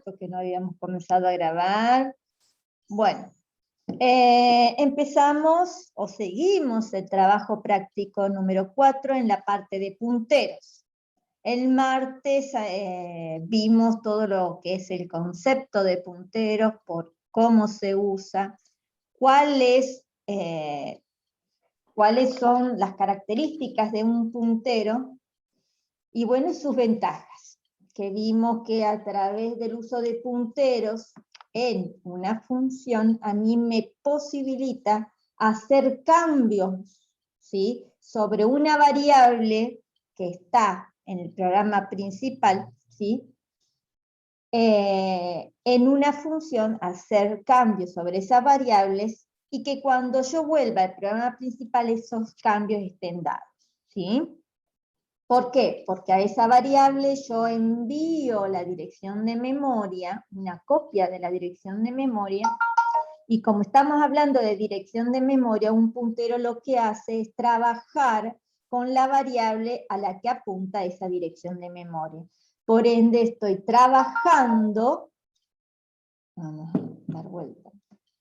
porque no habíamos comenzado a grabar. Bueno, empezamos o seguimos el trabajo práctico número 4 en la parte de punteros. El martes vimos todo lo que es el concepto de punteros, por cómo se usa, cuáles son las características de un puntero, y bueno, sus ventajas, que vimos que a través del uso de punteros en una función a mí me posibilita hacer cambios, ¿sí?, sobre una variable que está en el programa principal, ¿sí?, en una función hacer cambios sobre esas variables y que cuando yo vuelva al programa principal esos cambios estén dados, ¿sí? ¿Por qué? Porque a esa variable yo envío la dirección de memoria, una copia de la dirección de memoria, y como estamos hablando de dirección de memoria, un puntero lo que hace es trabajar con la variable a la que apunta esa dirección de memoria. Por ende estoy trabajando, vamos a dar vuelta,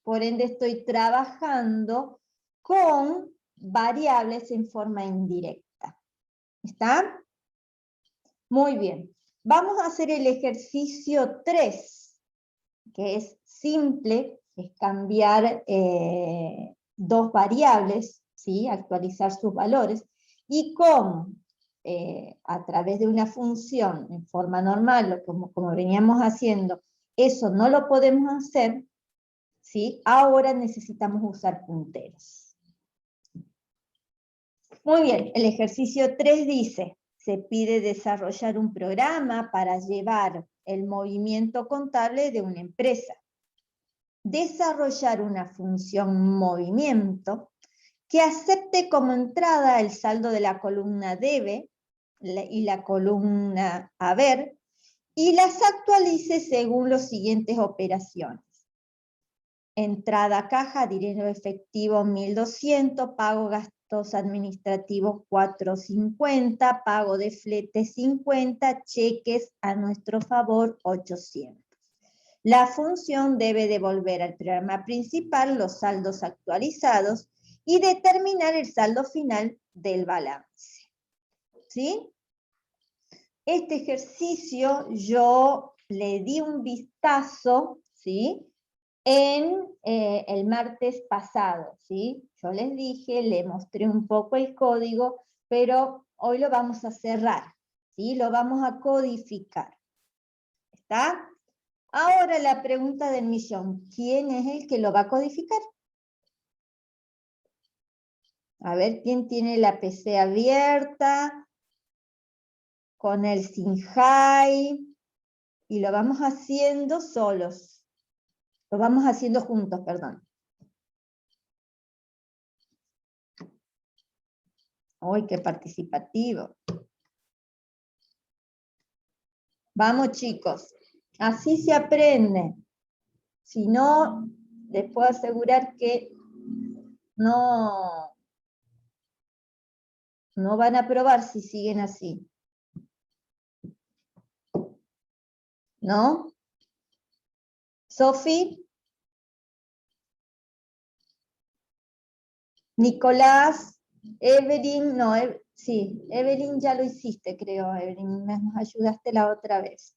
por ende estoy trabajando con variables en forma indirecta. ¿Está? Muy bien. Vamos a hacer el ejercicio 3, que es simple, es cambiar dos variables, ¿sí?, actualizar sus valores, y cómo a través de una función en forma normal, como veníamos haciendo, eso no lo podemos hacer, ¿sí? Ahora necesitamos usar punteros. Muy bien, el ejercicio 3 dice, se pide desarrollar un programa para llevar el movimiento contable de una empresa. Desarrollar una función movimiento que acepte como entrada el saldo de la columna debe y la columna haber, y las actualice según las siguientes operaciones. Entrada caja, dinero efectivo 1.200, pago gastos administrativos 450, pago de flete 50, cheques a nuestro favor 800. La función debe devolver al programa principal los saldos actualizados y determinar el saldo final del balance. ¿Sí? Este ejercicio yo le di un vistazo, ¿sí?, en el martes pasado, ¿sí? Yo les dije, le mostré un poco el código, pero hoy lo vamos a cerrar, ¿sí? Lo vamos a codificar. ¿Está? Ahora la pregunta del millón, ¿quién es el que lo va a codificar? A ver, ¿quién tiene la PC abierta? Con el Sinjai. Y lo vamos haciendo solos. Lo vamos haciendo juntos, perdón. ¡Uy, qué participativo! Vamos, chicos. Así se aprende. Si no, les puedo asegurar que no van a aprobar si siguen así. ¿No? Sofi. Nicolás. Evelyn. No, sí, Evelyn ya lo hiciste, creo. Evelyn, nos ayudaste la otra vez.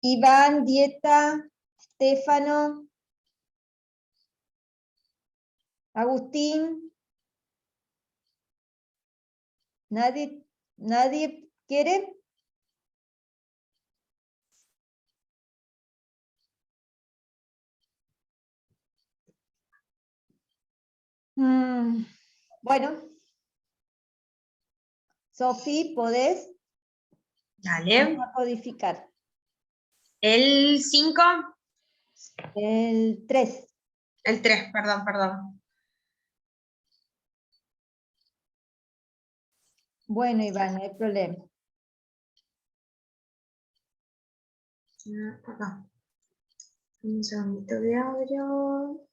Iván, Dieta, Stefano, Agustín. ¿Nadie quiere? Bueno. Sofi, ¿podés? Dale. Vamos a codificar. ¿El 5? El 3. El 3, perdón. Bueno, Iván, no hay problema. Acá. Un segundito de abro.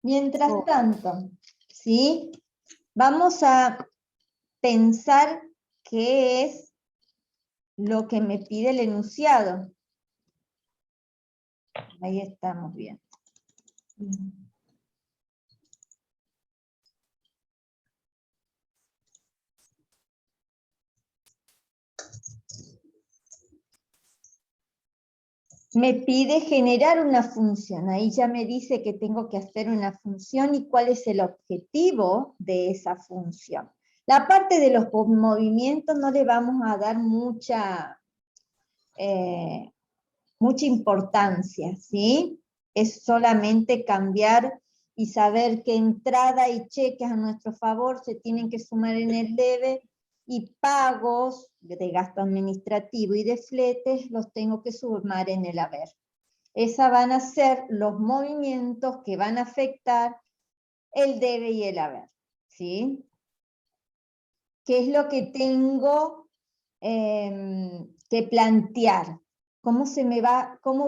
Mientras tanto, ¿sí? Vamos a pensar qué es lo que me pide el enunciado. Ahí estamos bien. Me pide generar una función. Ahí ya me dice que tengo que hacer una función y cuál es el objetivo de esa función. La parte de los movimientos no le vamos a dar mucha importancia, ¿sí? Es solamente cambiar y saber que entrada y cheques a nuestro favor se tienen que sumar en el debe y pagos de gasto administrativo y de fletes los tengo que sumar en el haber. Esos van a ser los movimientos que van a afectar el debe y el haber, ¿sí? ¿Qué es lo que tengo que plantear? ¿Cómo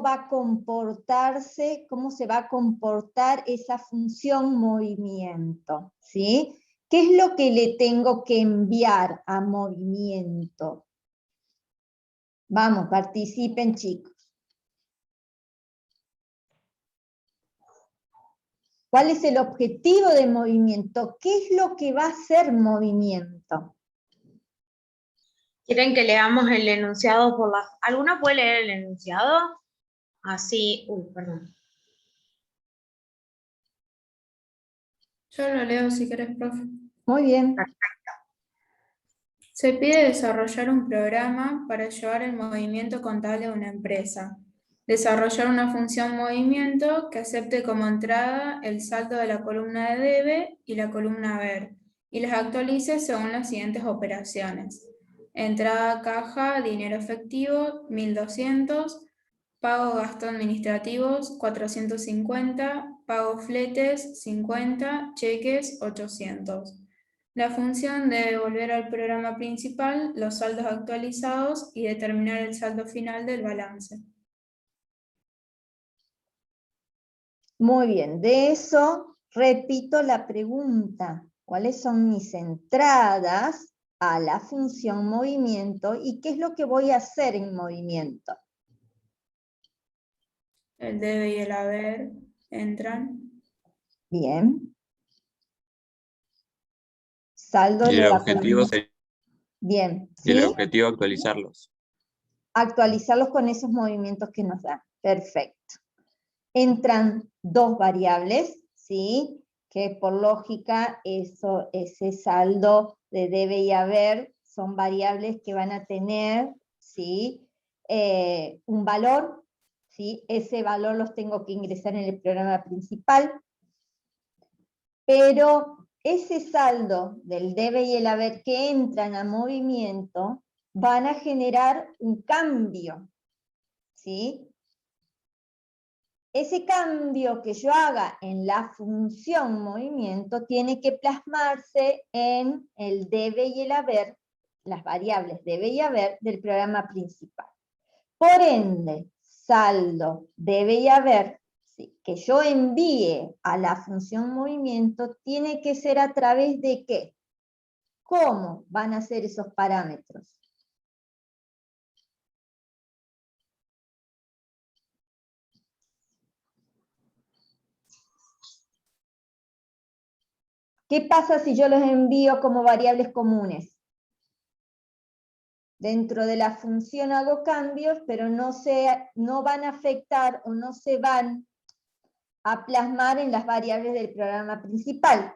va a comportarse, cómo se va a comportar esa función movimiento? ¿Sí? ¿Qué es lo que le tengo que enviar a movimiento? Vamos, participen, chicos. ¿Cuál es el objetivo de movimiento? ¿Qué es lo que va a hacer movimiento? ¿Quieren que leamos el enunciado por las... ¿Alguna puede leer el enunciado? Así, perdón. Yo lo leo si querés, profe. Muy bien. Se pide desarrollar un programa para llevar el movimiento contable de una empresa. Desarrollar una función movimiento que acepte como entrada el saldo de la columna de debe y la columna haber, y las actualice según las siguientes operaciones. Entrada caja, dinero efectivo, 1.200, pago gasto administrativos, 450, pago fletes, 50, cheques, 800. La función debe devolver al programa principal los saldos actualizados y determinar el saldo final del balance. Muy bien, de eso repito la pregunta. ¿Cuáles son mis entradas a la función movimiento y qué es lo que voy a hacer en movimiento? El debe y el haber entran. Bien. Saldo Y de el la objetivo columna. sería, Bien, y el ¿sí? objetivo actualizarlos. Actualizarlos con esos movimientos que nos dan. Perfecto. Entran dos variables, ¿sí? Que por lógica ese saldo de debe y haber son variables que van a tener, ¿sí? Un valor, ¿sí? Ese valor los tengo que ingresar en el programa principal, pero ese saldo del debe y el haber que entran a movimiento van a generar un cambio, ¿sí? Ese cambio que yo haga en la función movimiento tiene que plasmarse en el debe y el haber, las variables debe y haber del programa principal. Por ende, saldo debe y haber, ¿sí?, que yo envíe a la función movimiento tiene que ser a través de ¿qué? ¿Cómo van a ser esos parámetros? ¿Qué pasa si yo los envío como variables comunes? Dentro de la función hago cambios, pero no van a afectar o no se van a plasmar en las variables del programa principal.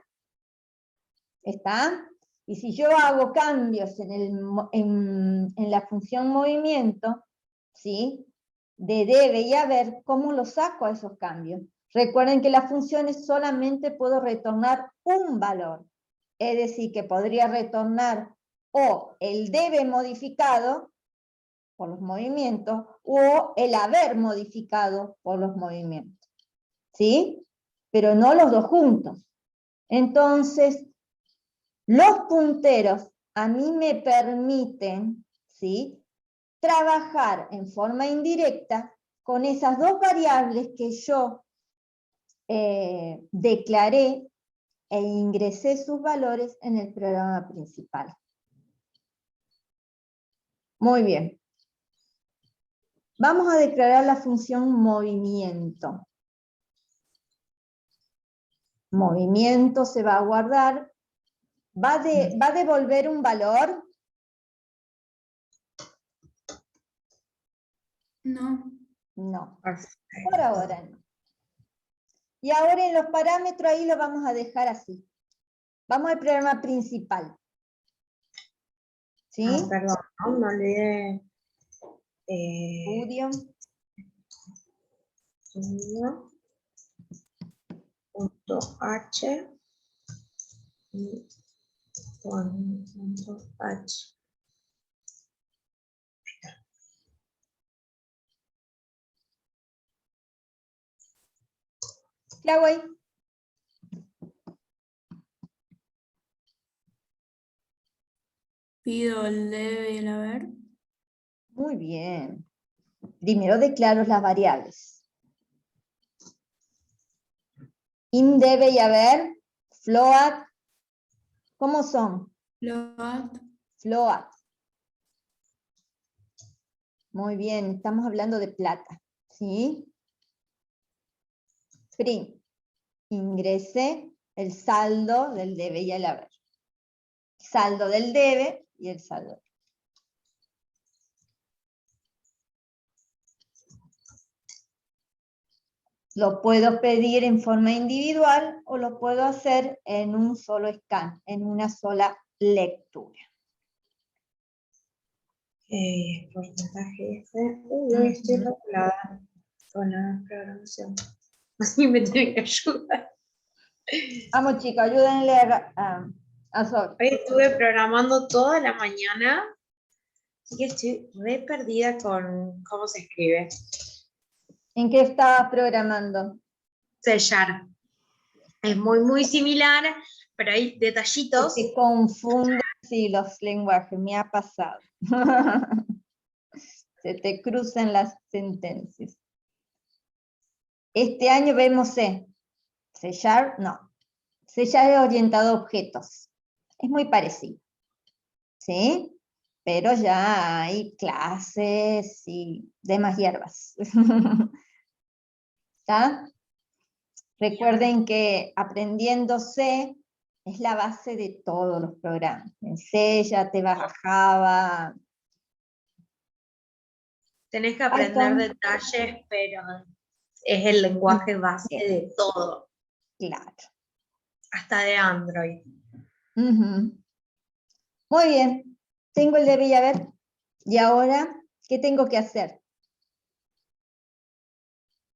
¿Está? Y si yo hago cambios en la función movimiento, ¿sí?, de debe y haber, ¿cómo los saco a esos cambios? Recuerden que las funciones solamente puedo retornar un valor. Es decir, que podría retornar o el debe modificado por los movimientos o el haber modificado por los movimientos. ¿Sí? Pero no los dos juntos. Entonces, los punteros a mí me permiten, ¿sí?, trabajar en forma indirecta con esas dos variables que yo declaré e ingresé sus valores en el programa principal. Muy bien. Vamos a declarar la función movimiento. Movimiento se va a guardar. ¿Va a devolver un valor? No. No, Perfecto. por ahora no. Y ahora en los parámetros ahí lo vamos a dejar así. Vamos al programa principal. ¿Sí? Ah, perdón, no, me olvidé. Studio. H y H. ¿Qué hago ahí? Pido el debe y el haber. Muy bien. Primero declaro las variables. In, debe y haber, float. ¿Cómo son? Float. Float. Muy bien, estamos hablando de plata. ¿Sí? Print. Ingrese el saldo del debe y el haber. Saldo del debe y el saldo. Lo puedo pedir en forma individual o lo puedo hacer en un solo scan, en una sola lectura. Porcentaje F. Uy, estoy regulada con la programación. Así me tienen que ayudar. Vamos chicos, ayúdenle a Sol. Hoy estuve programando toda la mañana, así que estoy re perdida con cómo se escribe. ¿En qué estabas programando? Sellar. Es muy similar, pero hay detallitos. Se confunden, sí, los lenguajes, me ha pasado. Se te cruzan las sentencias. Este año vemos C. Sellar, no. Sellar es orientado a objetos. Es muy parecido. ¿Sí? Pero ya hay clases y demás hierbas. ¿Está? Recuerden que aprendiendo C es la base de todos los programas. En C ya te vas a Java. Tenés que aprender Python, detalles, pero es el lenguaje base de todo, claro. hasta de Android. Ujú. Muy bien. Tengo el debe y haber. Y ahora, ¿qué tengo que hacer?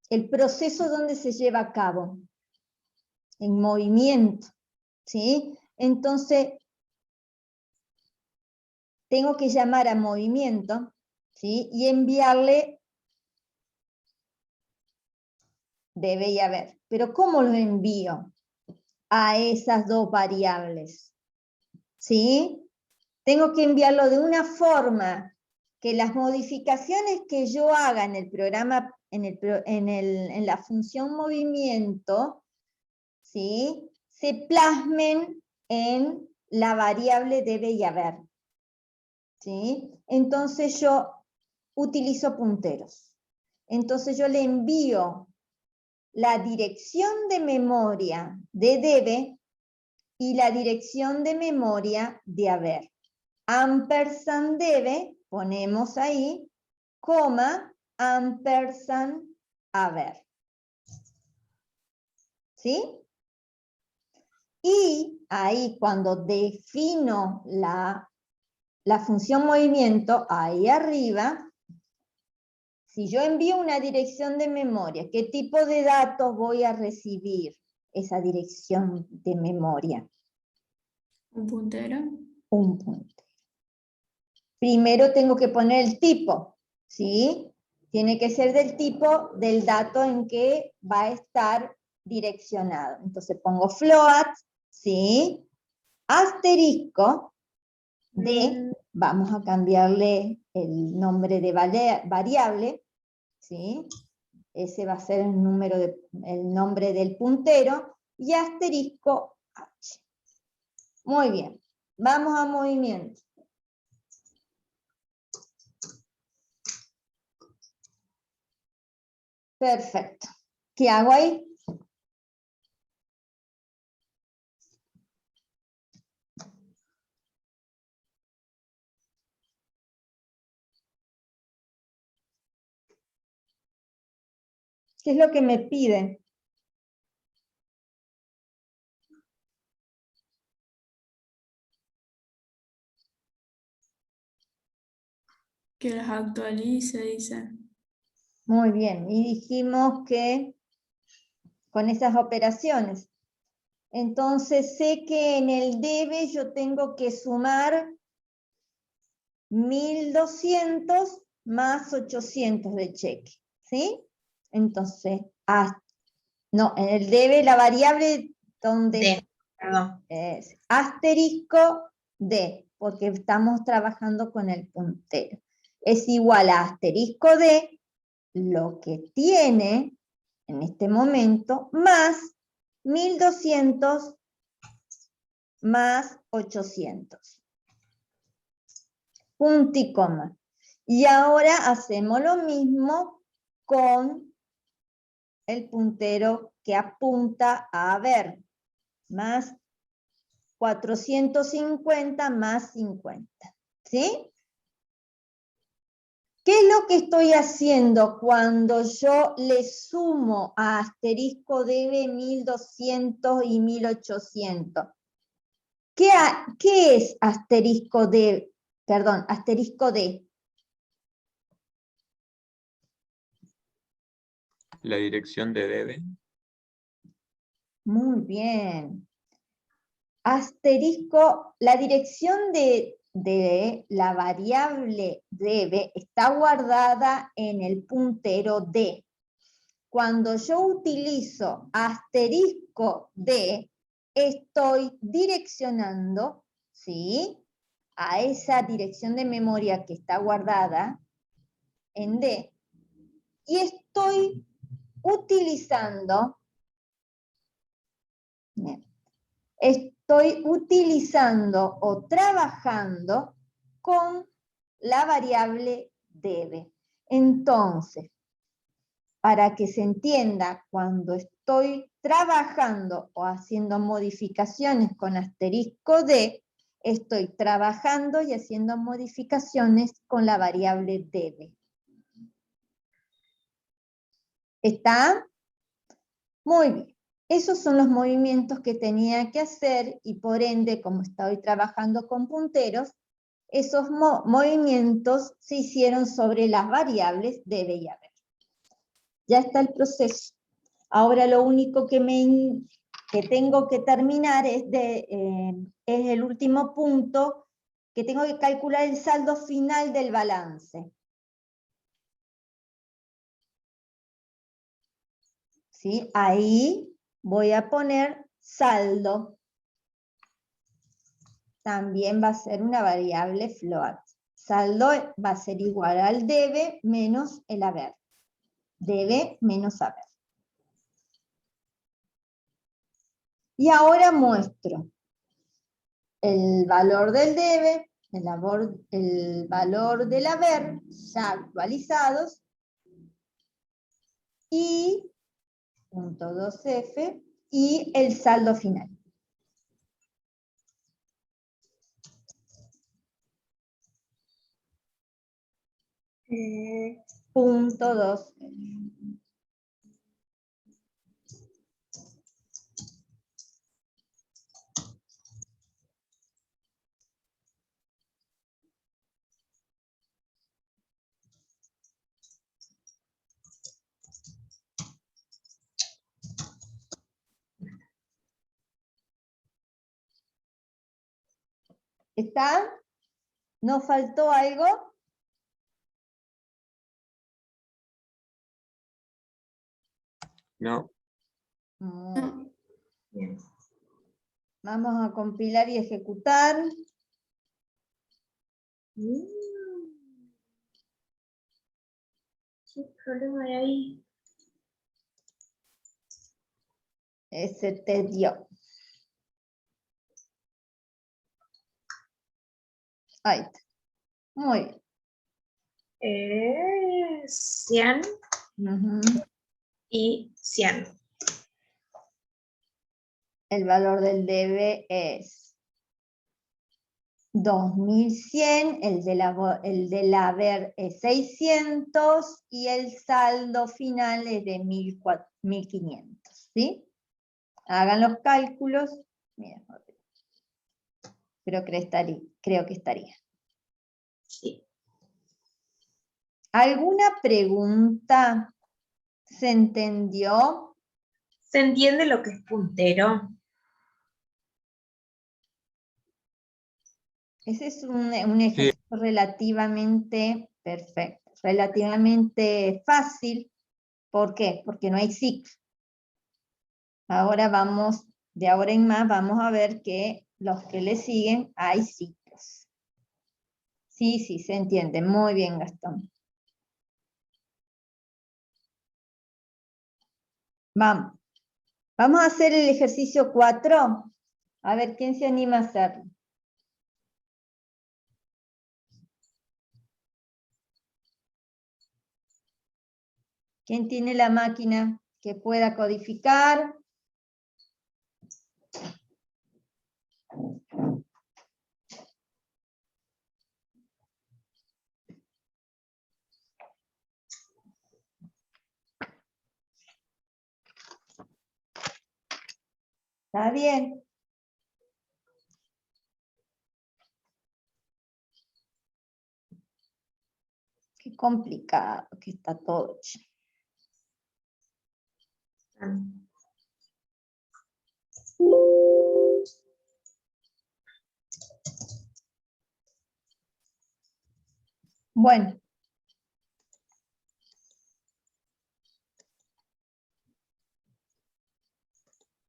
El proceso donde se lleva a cabo. En movimiento. ¿Sí? Entonces, tengo que llamar a movimiento, ¿sí? Y enviarle debe y haber. Pero ¿cómo lo envío a esas dos variables? ¿Sí? Tengo que enviarlo de una forma que las modificaciones que yo haga en el programa, en la función movimiento, ¿sí? Se plasmen en la variable debe y haber. ¿Sí? Entonces yo utilizo punteros. Entonces yo le envío la dirección de memoria de debe y la dirección de memoria de haber. Ampersand debe, ponemos ahí, coma, ampersand haber. ¿Sí? Y ahí cuando defino la función movimiento, ahí arriba, si yo envío una dirección de memoria, ¿qué tipo de datos voy a recibir esa dirección de memoria? Un puntero. Un puntero. Primero tengo que poner el tipo, ¿sí? Tiene que ser del tipo del dato en que va a estar direccionado. Entonces pongo float, ¿sí? Asterisco de, vamos a cambiarle el nombre de variable, ¿sí? ese va a ser el nombre del puntero, y asterisco H. Muy bien, vamos a movimiento. Perfecto. ¿Qué hago ahí? ¿Qué es lo que me pide? Que las actualice, dice. Muy bien, y dijimos que con esas operaciones. Entonces sé que en el debe yo tengo que sumar 1200 más 800 de cheque, ¿sí? Entonces, no, en el debe la variable donde D, perdón. es asterisco D, porque estamos trabajando con el puntero. Es igual a asterisco D, lo que tiene en este momento, más 1200 más 800. Punto y coma. Y ahora hacemos lo mismo con el puntero que apunta a ver, más 450 más 50. ¿Sí? ¿Qué es lo que estoy haciendo cuando yo le sumo a asterisco debe 1200 y 1800? ¿Qué es asterisco D? Perdón, asterisco D. La dirección de debe. Muy bien. Asterisco, la dirección de la variable debe está guardada en el puntero D. Cuando yo utilizo asterisco D, estoy direccionando, ¿sí?, a esa dirección de memoria que está guardada en D, y estoy utilizando, o trabajando con la variable debe. Entonces, para que se entienda, cuando estoy trabajando o haciendo modificaciones con asterisco D, estoy trabajando y haciendo modificaciones con la variable debe. ¿Está? Muy bien. Esos son los movimientos que tenía que hacer y por ende, como estoy trabajando con punteros, esos movimientos se hicieron sobre las variables debe y haber. Ya está el proceso. Ahora lo único que tengo que terminar es el último punto, que tengo que calcular el saldo final del balance. ¿Sí? Ahí voy a poner saldo. También va a ser una variable float. Saldo va a ser igual al debe menos el haber. Debe menos haber. Y ahora muestro el valor del debe, el valor del haber, ya actualizados, y punto 2F, y el saldo final. Punto 2F. ¿Está? ¿No faltó algo? No. Muy Bien. Vamos a compilar y ejecutar. ¿Qué problema hay ahí? Se te dio. Ahí está. Muy bien. 100 Ujú. y 100. El valor del debe es 2100, el del haber es 600 y el saldo final es de 1500, ¿sí? Hagan los cálculos. Mira, creo que estaría. Sí. ¿Alguna pregunta? ¿Se entendió? ¿Se entiende lo que es puntero? Ese es un ejercicio relativamente perfecto, relativamente fácil. ¿Por qué? Porque no hay ciclo. Ahora vamos, de ahora en más, vamos a ver que los que le siguen hay ciclos. Sí, sí, se entiende. Muy bien, Gastón. Vamos. Vamos a hacer el ejercicio 4. A ver, ¿quién se anima a hacerlo? ¿Quién tiene la máquina que pueda codificar? ¿Está bien? Qué complicado que está todo hecho. Bueno.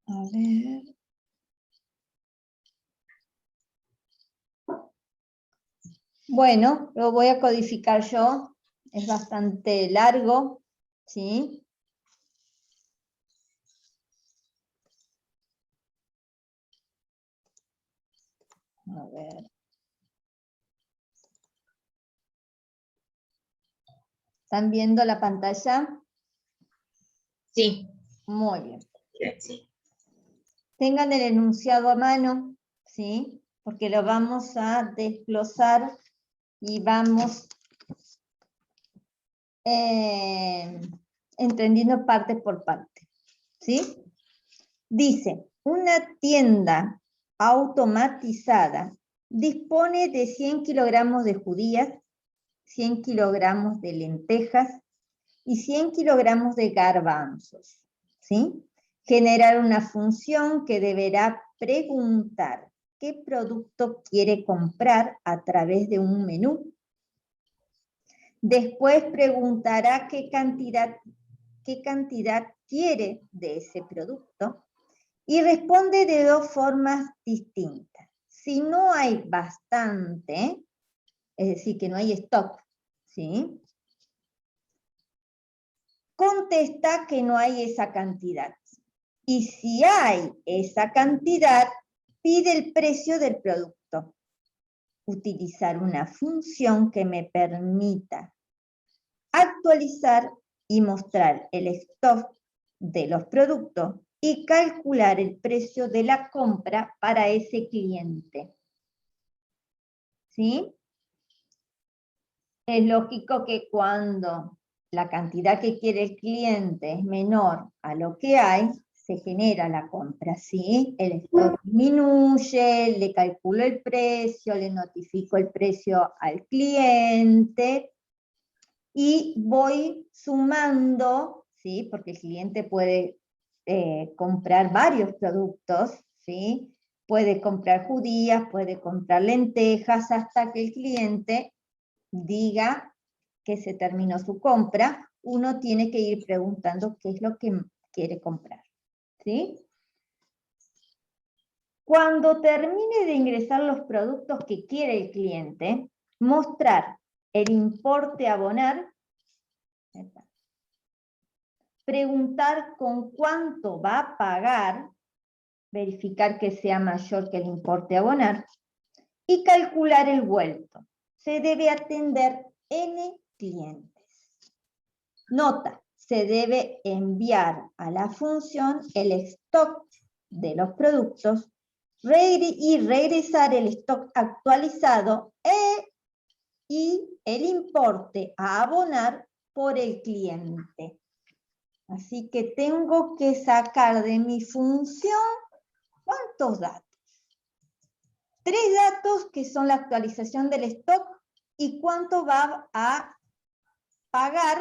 A ver. Bueno, lo voy a codificar yo. Es bastante largo, ¿sí? A ver. ¿Están viendo la pantalla? Sí. Muy bien. Sí. Tengan el enunciado a mano, ¿sí? Porque lo vamos a desglosar y vamos entendiendo parte por parte, ¿sí? Dice, una tienda automatizada dispone de 100 kilogramos de judías, 100 kilogramos de lentejas y 100 kilogramos de garbanzos, ¿sí? Generar una función que deberá preguntar qué producto quiere comprar a través de un menú. Después preguntará qué cantidad quiere de ese producto y responde de dos formas distintas. Si no hay bastante, es decir, que no hay stock, ¿sí? Contesta que no hay esa cantidad. Y si hay esa cantidad, pide el precio del producto. Utilizar una función que me permita actualizar y mostrar el stock de los productos y calcular el precio de la compra para ese cliente. ¿Sí? Es lógico que cuando la cantidad que quiere el cliente es menor a lo que hay, se genera la compra, ¿sí? El stock disminuye, le calculo el precio, le notifico el precio al cliente y voy sumando, ¿sí? Porque el cliente puede comprar varios productos, ¿sí? Puede comprar judías, puede comprar lentejas, hasta que el cliente diga que se terminó su compra. Uno tiene que ir preguntando qué es lo que quiere comprar, ¿sí? Cuando termine de ingresar los productos que quiere el cliente, mostrar el importe a abonar preguntar con cuánto va a pagar, verificar que sea mayor que el importe a abonar, y calcular el vuelto. Se debe atender N clientes. Nota, se debe enviar a la función el stock de los productos y regresar el stock actualizado y el importe a abonar por el cliente. Así que tengo que sacar de mi función, ¿cuántos datos? 3 datos que son la actualización del stock y cuánto va a pagar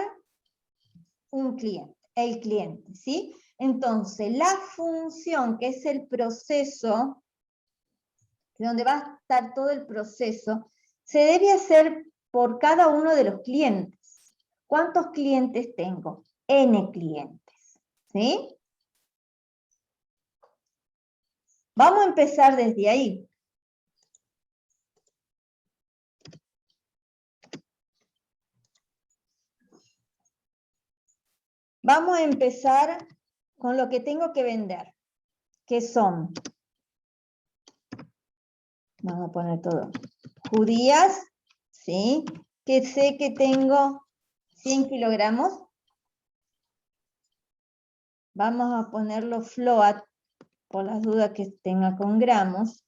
el cliente, ¿sí? Entonces, la función, que es el proceso, donde va a estar todo el proceso, se debe hacer por cada uno de los clientes. ¿Cuántos clientes tengo? N clientes, ¿sí? Vamos a empezar desde ahí. Vamos a empezar con lo que tengo que vender, que son, vamos a poner todo, judías, ¿sí? Que sé que tengo 100 kilogramos. Vamos a ponerlo float, por las dudas que tenga con gramos.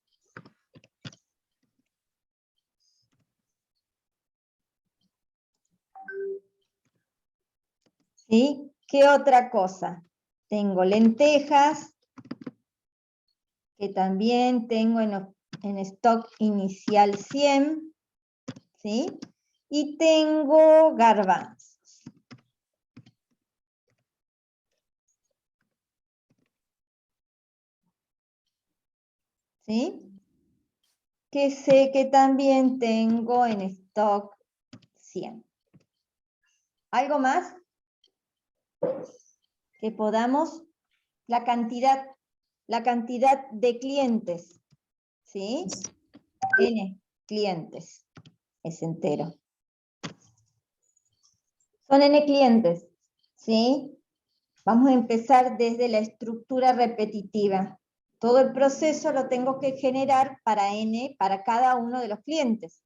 ¿Sí? ¿Qué otra cosa? Tengo lentejas, que también tengo en stock inicial 100, ¿sí? Y tengo garbanzos. ¿Sí? Que sé que también tengo en stock 100. ¿Algo más? Que podamos, la cantidad de clientes, ¿sí? N clientes, es entero. Son N clientes, ¿sí? Vamos a empezar desde la estructura repetitiva. Todo el proceso lo tengo que generar para N, para cada uno de los clientes.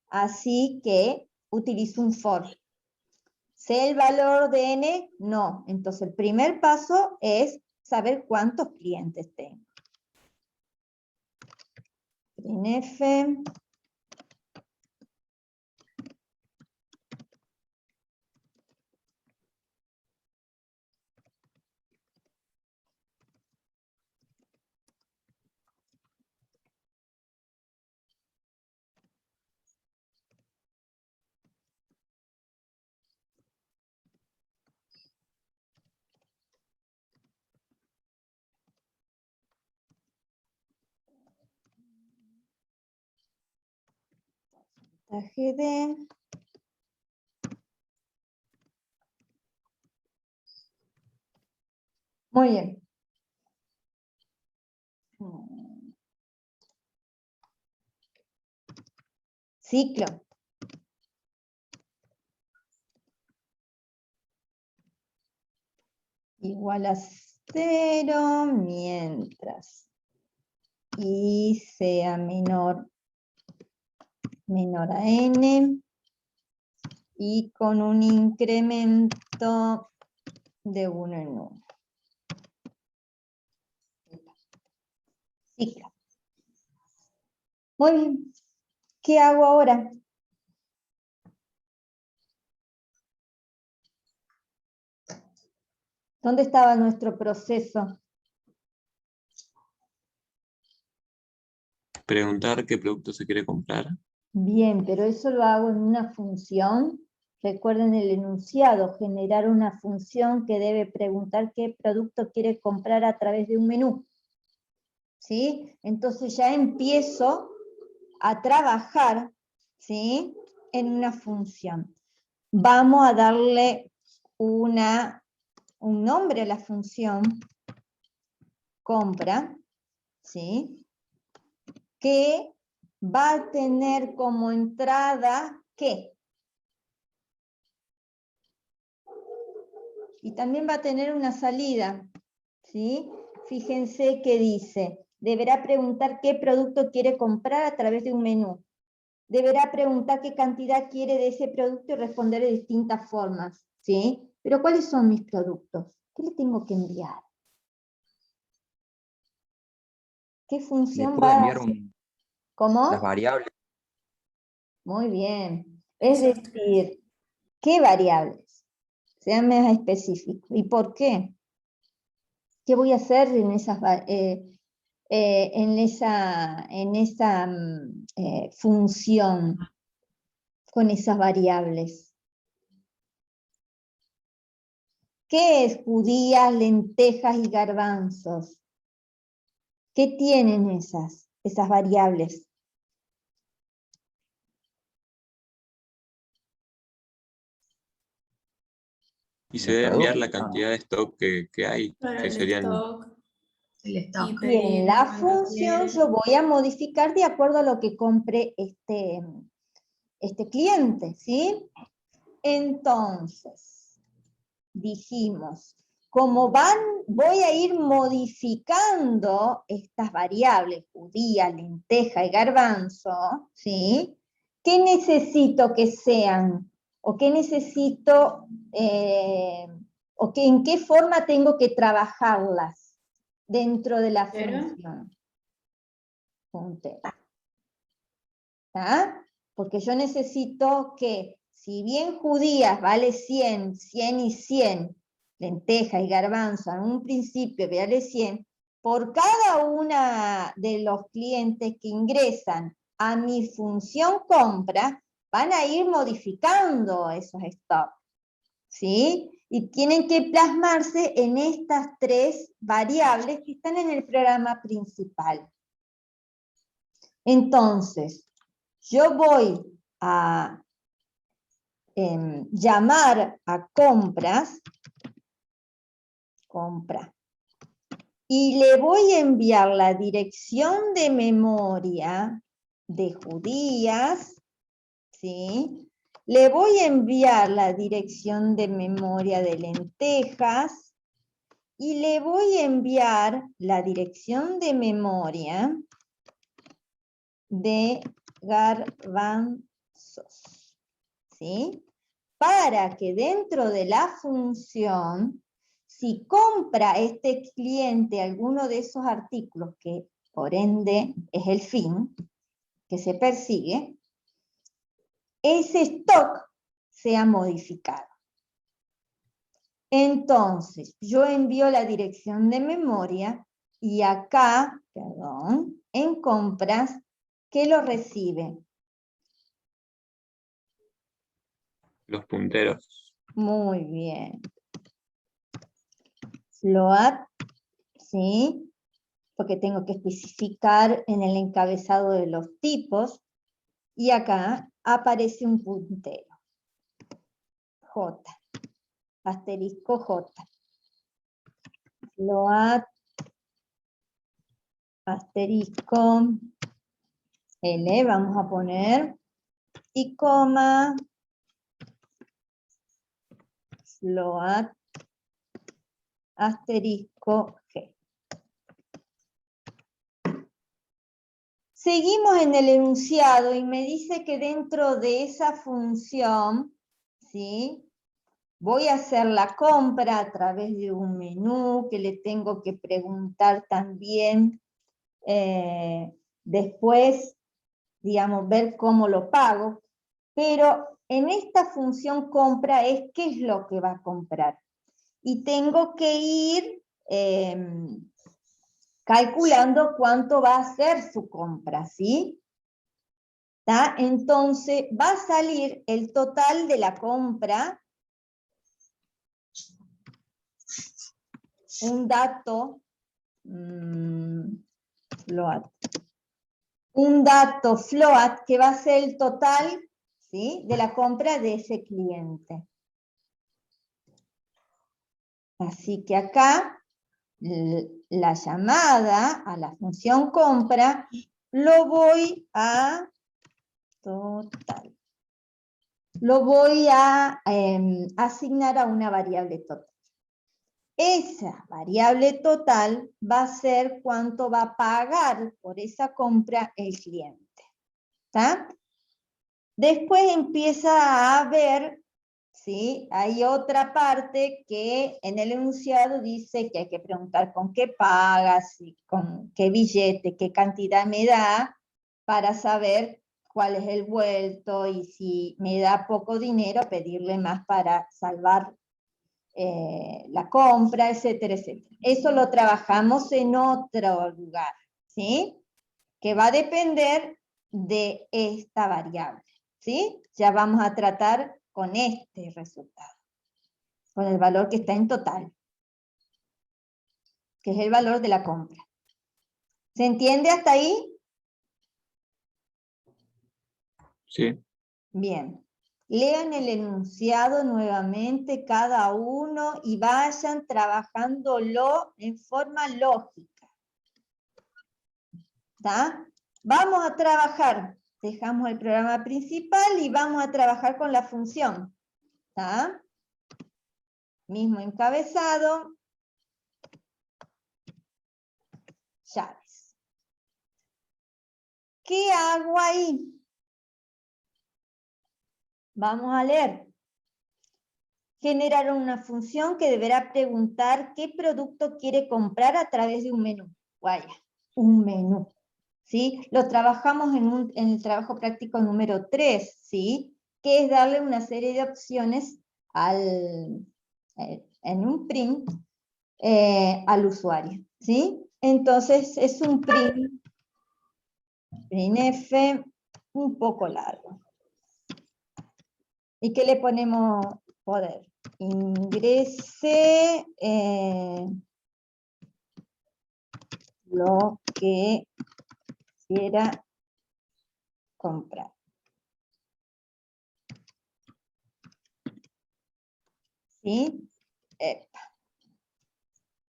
Así que utilizo un for. ¿Sé el valor de N? No. Entonces el primer paso es saber cuántos clientes tengo. Printf. GD. Muy bien. Ciclo. Igual a 0 mientras y sea menor a n y con un incremento de 1 en 1. Ciclo. Muy bien. ¿Qué hago ahora? ¿Dónde estaba nuestro proceso? Preguntar qué producto se quiere comprar. Bien, pero eso lo hago en una función. Recuerden el enunciado, generar una función que debe preguntar qué producto quiere comprar a través de un menú. ¿Sí? Entonces ya empiezo a trabajar, ¿sí? En una función. Vamos a darle un nombre a la función compra, ¿sí? Que va a tener como entrada, ¿qué? y también va a tener una salida, ¿sí? Fíjense que dice, deberá preguntar qué producto quiere comprar a través de un menú. Deberá preguntar qué cantidad quiere de ese producto y responder de distintas formas, ¿sí? Pero ¿cuáles son mis productos? ¿Qué le tengo que enviar? ¿Qué Le función puedo va a enviar hacer? ¿Cómo? las variables. Muy bien. Es Esos tres. decir, ¿qué variables? Sean más específicos. ¿Y por qué? ¿Qué voy a hacer en esa función con esas variables? ¿Qué es judías, lentejas y garbanzos? ¿Qué tienen esas variables? Y se El debe enviar producto. la cantidad de stock que hay, Para que el serían stock El y stock. Y en pedir la cuánto función quiere. yo voy a modificar de acuerdo a lo que compre este cliente, ¿sí? Entonces, dijimos, como voy a ir modificando estas variables, judía, lenteja y garbanzo, ¿sí? ¿Qué necesito que sean? ¿O qué necesito, en qué forma tengo que trabajarlas dentro de la Pero función? Puntero. ¿Tá? Porque yo necesito que, si bien judías vale 100, 100 y 100, lenteja y garbanzo en un principio vale 100, por cada una de los clientes que ingresan a mi función compra, van a ir modificando esos stocks, ¿sí? Y tienen que plasmarse en estas tres variables que están en el programa principal. Entonces, yo voy a llamar a compras, compra, y le voy a enviar la dirección de memoria de judías, ¿sí? Le voy a enviar la dirección de memoria de lentejas y le voy a enviar la dirección de memoria de garbanzos, ¿sí? Para que dentro de la función, si compra este cliente alguno de esos artículos, que por ende es el fin que se persigue, ese stock sea modificado. Entonces, yo envío la dirección de memoria y acá, perdón, en compras, ¿qué lo recibe? los punteros. Muy bien. Float, ¿sí? Porque tengo que especificar en el encabezado de los tipos, y acá aparece un puntero. J, asterisco J. Float, asterisco L, vamos a poner, y coma, float, asterisco G. Seguimos en el enunciado y me dice que dentro de esa función, ¿sí? Voy a hacer la compra a través de un menú que le tengo que preguntar también después, digamos, ver cómo lo pago. Pero en esta función compra es qué es lo que va a comprar. Y tengo que ir calculando cuánto va a ser su compra, ¿sí? ¿Tá? Entonces va a salir el total de la compra, un dato, float, que va a ser el total, ¿sí?, de la compra de ese cliente. Así que acá, la llamada a la función compra, lo voy a total. Lo voy a asignar a una variable total. esa variable total va a ser cuánto va a pagar por esa compra el cliente. ¿Está? Después empieza a ver, ¿sí? Hay otra parte que en el enunciado dice que hay que preguntar con qué pagas, y con qué billete, qué cantidad me da, para saber cuál es el vuelto, y si me da poco dinero, pedirle más para salvar la compra, etcétera, etcétera. Eso lo trabajamos en otro lugar, ¿sí? Que va a depender de esta variable, ¿sí? Ya vamos a tratar con este resultado, con el valor que está en total, que es el valor de la compra. ¿Se entiende hasta ahí? Sí. Bien. Lean el enunciado nuevamente cada uno y vayan trabajándolo en forma lógica. ¿Está? Vamos a trabajar. Dejamos el programa principal y vamos a trabajar con la función. ¿Está? Mismo encabezado. Llaves. ¿Qué hago ahí? Vamos a leer. Generar una función que deberá preguntar qué producto quiere comprar a través de un menú. Vaya, un menú. ¿Sí? Lo trabajamos en el trabajo práctico número 3, ¿sí? Que es darle una serie de opciones en un print al usuario. ¿Sí? Entonces es un print F un poco largo. ¿Y qué le ponemos poder? Ingrese lo que quiera comprar. ¿Sí? Epa.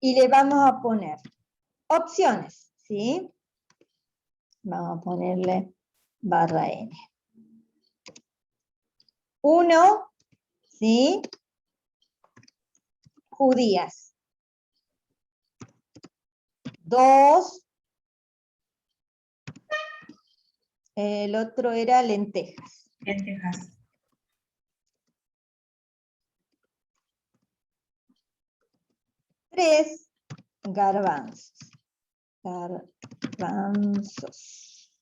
Y le vamos a poner opciones, ¿sí? Vamos a ponerle /n. 1, ¿sí? Judías. 2, el otro era lentejas. Lentejas. 3, garbanzos. Garbanzos.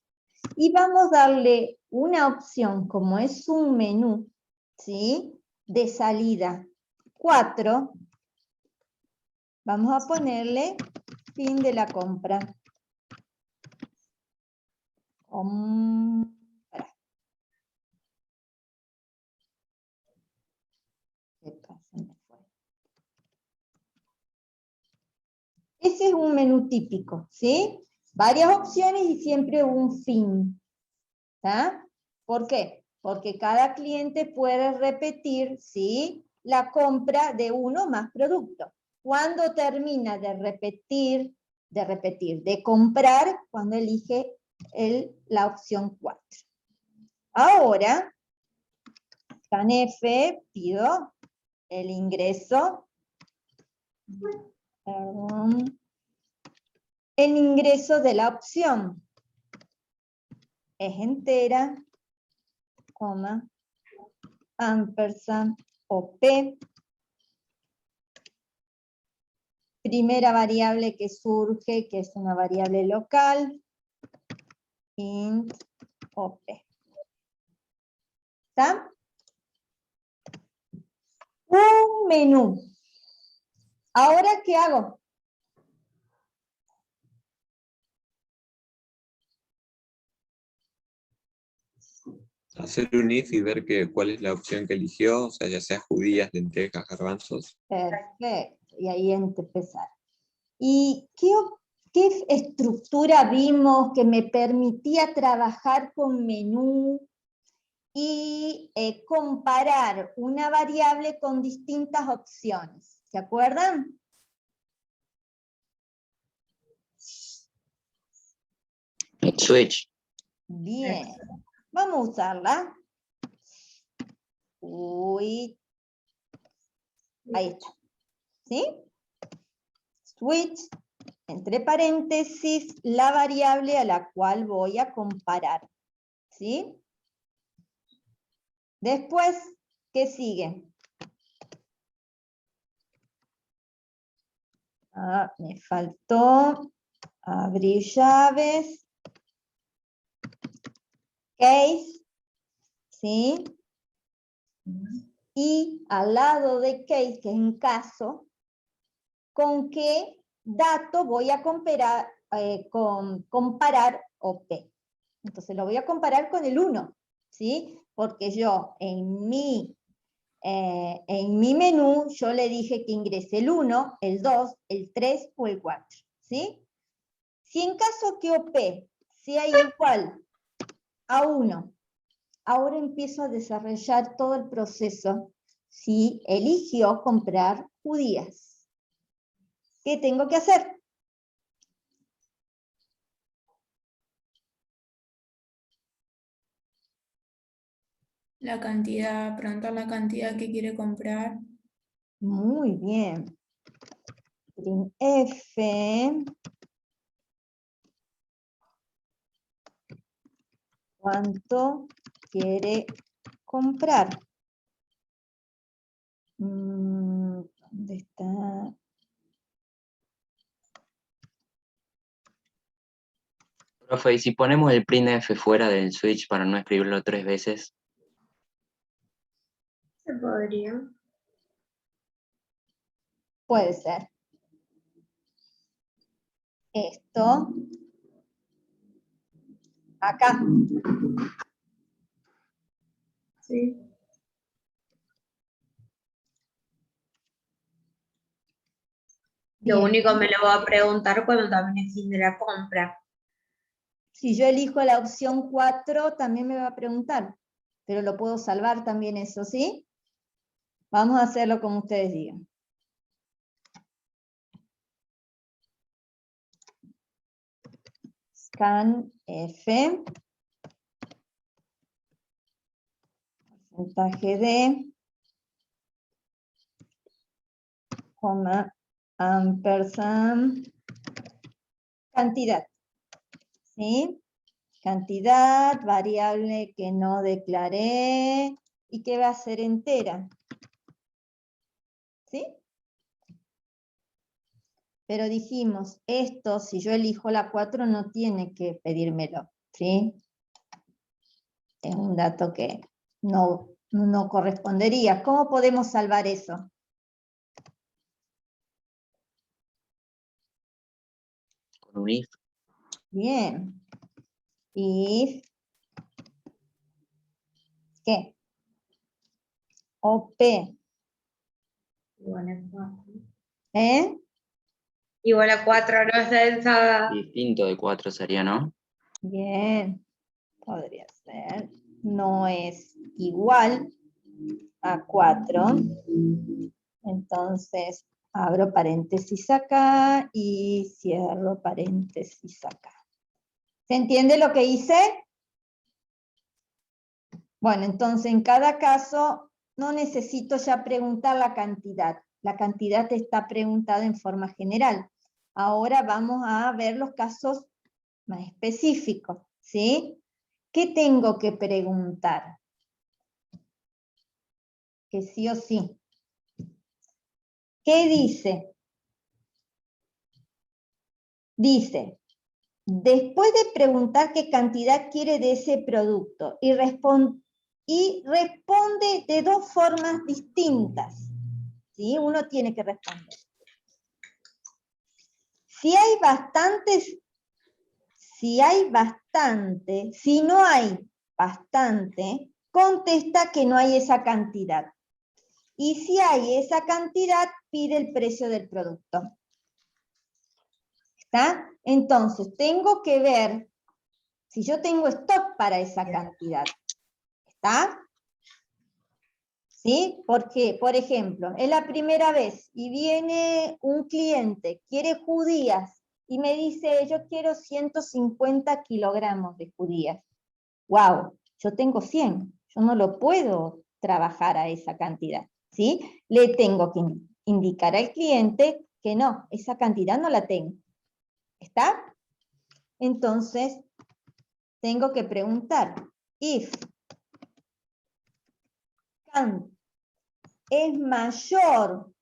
Y vamos a darle una opción, como es un menú, ¿sí? De salida 4, vamos a ponerle fin de la compra. Ese es un menú típico, ¿sí? Varias opciones y siempre un fin. ¿Está? ¿Por qué? Porque cada cliente puede repetir, ¿sí? La compra de uno más producto. Cuando termina de comprar, cuando elige la opción 4. Ahora, scanf, pido el ingreso. El ingreso de la opción es entera, coma, ampersand, OP. Primera variable que surge, que es una variable local, int OP. ¿Está? Un menú. Ahora, ¿qué hago? Hacer un if y ver cuál es la opción que eligió, o sea, ya sea judías, lentejas, garbanzos. Perfecto, y ahí empezar. ¿Y qué estructura vimos que me permitía trabajar con menú y comparar una variable con distintas opciones? ¿Se acuerdan? Switch. Bien, vamos a usarla. Uy, ahí está. ¿Sí? switch, entre paréntesis, la variable a la cual voy a comparar. ¿Sí? Después, ¿qué sigue? Me faltó abrir llaves, case, ¿sí? Y al lado de case, que es en caso, ¿con qué dato voy a comparar OP? Entonces lo voy a comparar con el 1, ¿sí? Porque yo en mi menú yo le dije que ingrese el 1, el 2, el 3 o el 4, ¿sí? Si en caso que OP sea igual a 1, ahora empiezo a desarrollar todo el proceso si eligió comprar judías. ¿Qué tengo que hacer? La cantidad, preguntar la cantidad que quiere comprar. Muy bien. F. ¿Cuánto quiere comprar? ¿Dónde está? Profe, ¿y si ponemos el printf fuera del switch para no escribirlo 3 veces? Se podría. Puede ser. Esto. Acá. Sí. Lo Bien. único me lo va a preguntar cuando también es fin de la compra. Si yo elijo la opción 4, también me va a preguntar. Pero lo puedo salvar también eso, ¿sí? Vamos a hacerlo como ustedes digan. Scan F. Porcentaje de. Coma. Ampersand. Cantidad. ¿Sí? Cantidad, variable que no declaré y que va a ser entera. ¿Sí? Pero dijimos, esto, si yo elijo la 4, no tiene que pedírmelo. ¿Sí? Es un dato que no correspondería. ¿Cómo podemos salvar eso? Con un if. Bien. If. ¿Qué? OP. Igual a 4. ¿Eh? Igual a 4 no es densa. Distinto de 4 sería, ¿no? Bien. Podría ser. No es igual a 4. Entonces, abro paréntesis acá y cierro paréntesis acá. ¿Se entiende lo que hice? Bueno, entonces en cada caso no necesito ya preguntar la cantidad. La cantidad está preguntada en forma general. Ahora vamos a ver los casos más específicos, ¿sí? ¿Qué tengo que preguntar? Que sí o sí. ¿Qué dice? Dice, después de preguntar qué cantidad quiere de ese producto y responde de 2 formas distintas, ¿sí? Uno tiene que responder. Si no hay bastante, contesta que no hay esa cantidad. Y si hay esa cantidad, pide el precio del producto. ¿Está? Entonces, tengo que ver si yo tengo stock para esa cantidad. ¿Está? ¿Sí? Porque, por ejemplo, es la primera vez y viene un cliente, quiere judías, y me dice, yo quiero 150 kilogramos de judías. ¡Wow! Yo tengo 100. Yo no lo puedo trabajar a esa cantidad. ¿Sí? Le tengo que indicar al cliente que no, esa cantidad no la tengo. ¿Está? Entonces, tengo que preguntar, if count es mayor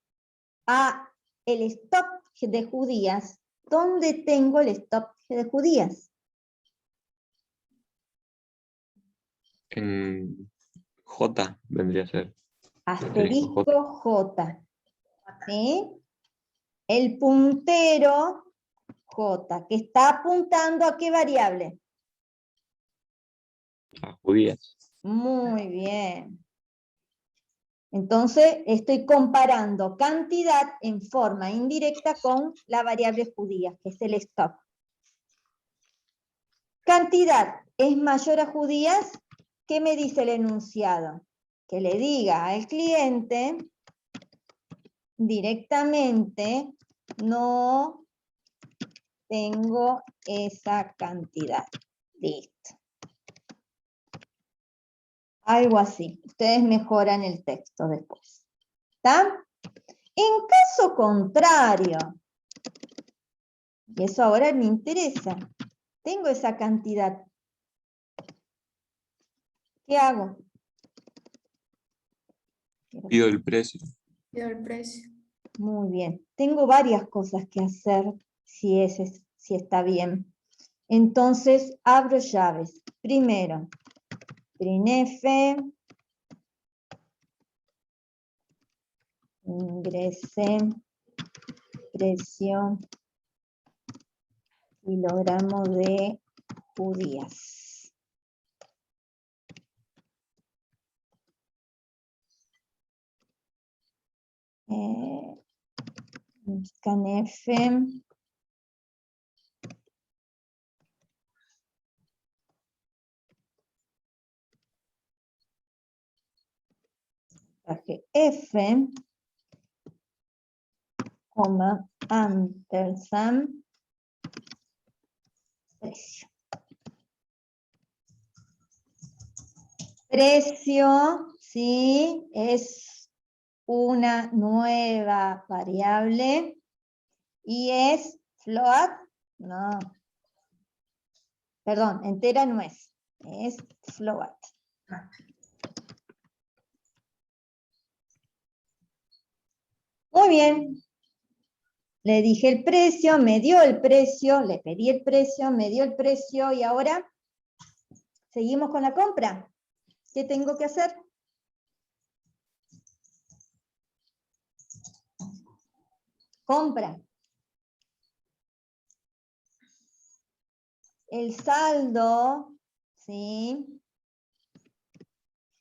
a el stock de judías, ¿dónde tengo el stock de judías? En J vendría a ser. Asterisco J. ¿Sí? El puntero J, que está apuntando a qué variable. A judías. Muy bien. Entonces, estoy comparando cantidad en forma indirecta con la variable judía, que es el stock. Cantidad es mayor a judías, ¿qué me dice el enunciado? Que le diga al cliente directamente, no tengo esa cantidad. Listo. Algo así. Ustedes mejoran el texto después. ¿Está? En caso contrario, y eso ahora me interesa, tengo esa cantidad. ¿Qué hago? Pido el precio. Pido el precio. Muy bien. Tengo varias cosas que hacer si está bien. Entonces, abro llaves. Primero, printf, ingrese, precio, kilogramo de judías. Scanf, F, coma, ampersand, precio. Precio, sí, es una nueva variable y es float, no, perdón, entera no es float. Muy bien. Le dije el precio, me dio el precio, le pedí el precio, me dio el precio y ahora seguimos con la compra. ¿Qué tengo que hacer? Compra. El saldo, ¿sí?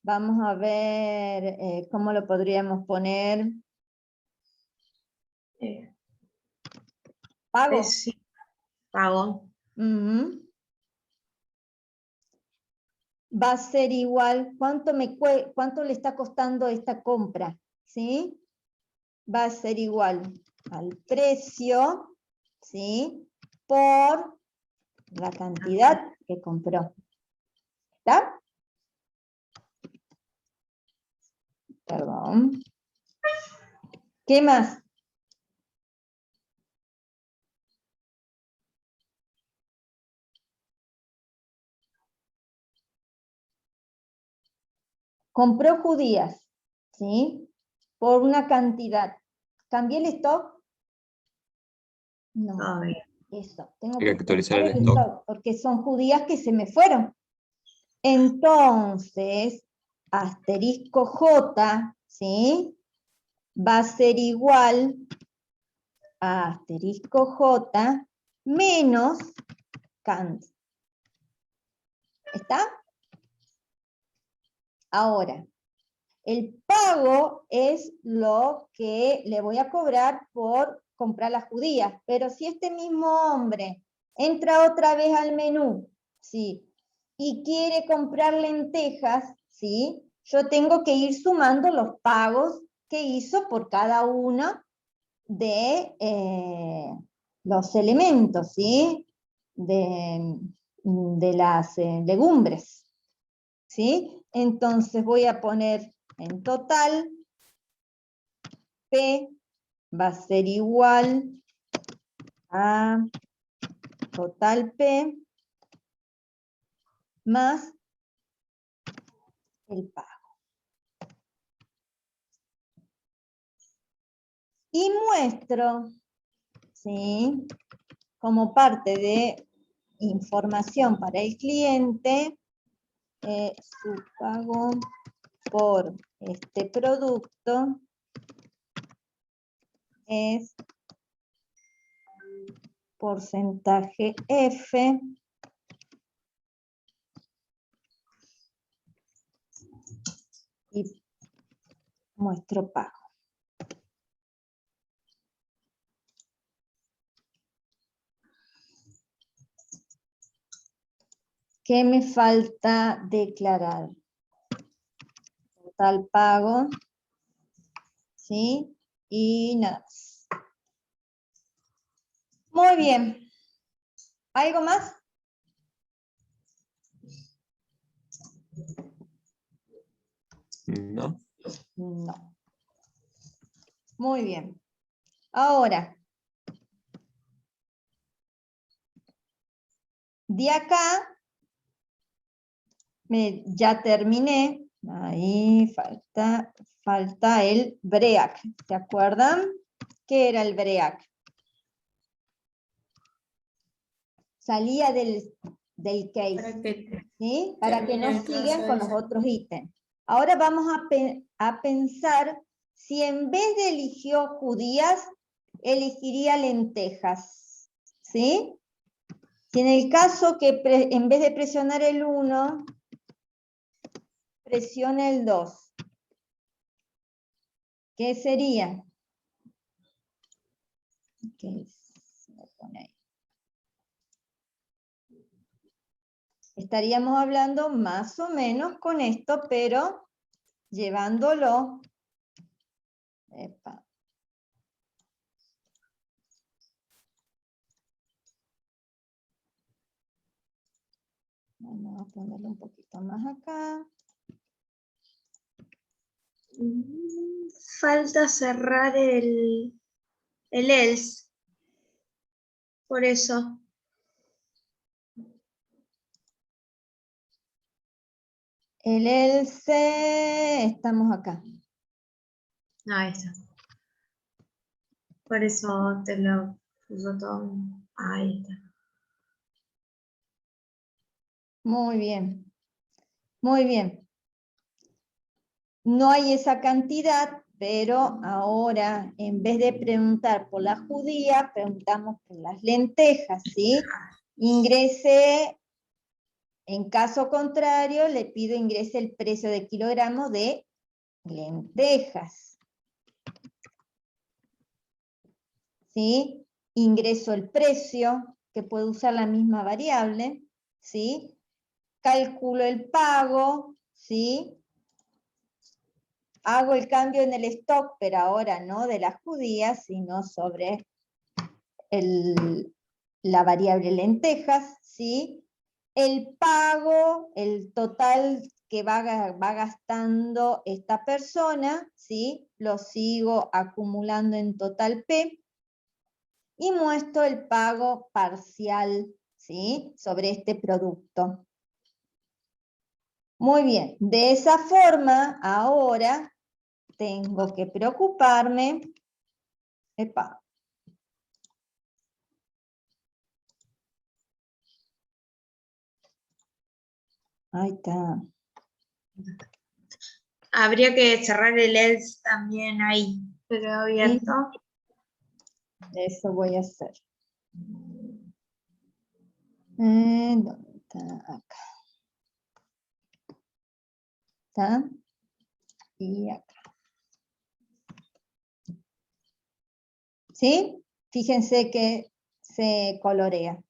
Vamos a ver cómo lo podríamos poner. Pago. Sí, pago. Va a ser igual, ¿cuánto le está costando esta compra? ¿Sí? Va a ser igual al precio, ¿sí? Por la cantidad que compró. ¿Está? Perdón. ¿Qué más? Compró judías, ¿sí? Por una cantidad. ¿Cambié el stock? No. A ver. Eso. Tengo Hay que actualizar el cambiar stock. porque son judías que se me fueron. Entonces, asterisco J, ¿sí? Va a ser igual a asterisco J menos cant. ¿Está? Ahora, el pago es lo que le voy a cobrar por comprar las judías, pero si este mismo hombre entra otra vez al menú, ¿sí? Y quiere comprar lentejas, ¿sí? Yo tengo que ir sumando los pagos que hizo por cada uno de los elementos, ¿sí? De las legumbres, ¿sí? Entonces voy a poner en total P va a ser igual a total P más el pago. Y muestro, ¿sí?, como parte de información para el cliente, su pago por este producto es porcentaje F y muestro pago. ¿Qué me falta declarar? Total pago, ¿sí? Y nada más. Muy bien. ¿Algo más? No. No. Muy bien. Ahora, de acá, ya terminé. Ahí falta el BREAC. ¿Se acuerdan? ¿Qué era el BREAC? Salía del case, ¿sí? Para que no sigan con los otros ítems. Ahora vamos a pensar si en vez de eligió judías, elegiría lentejas, ¿sí? Si en el caso que en vez de presionar el 1, presiona el 2, ¿qué sería? Okay, se me pone ahí. Estaríamos hablando más o menos con esto, pero llevándolo. Epa. Vamos a ponerlo un poquito más acá. Falta cerrar el else. Por eso. El else, estamos acá. Ahí está. Por eso te lo puso todo. Ahí está. Muy bien. Muy bien. No hay esa cantidad, pero ahora, en vez de preguntar por la judía, preguntamos por las lentejas, ¿sí? Ingrese, en caso contrario, le pido ingrese el precio de kilogramo de lentejas. ¿Sí? Ingreso el precio, que puedo usar la misma variable, ¿sí? Calculo el pago, ¿sí? Hago el cambio en el stock, pero ahora no de las judías, sino sobre la variable lentejas, ¿sí? El pago, el total que va gastando esta persona, ¿sí? Lo sigo acumulando en total P y muestro el pago parcial, ¿sí? Sobre este producto. Muy bien, de esa forma, ahora tengo que preocuparme. Epa. Ahí está. Habría que cerrar el else también ahí. Pero abierto. Eso voy a hacer. ¿Dónde está? Acá. ¿Está? Y acá. ¿Sí? Fíjense que se colorea.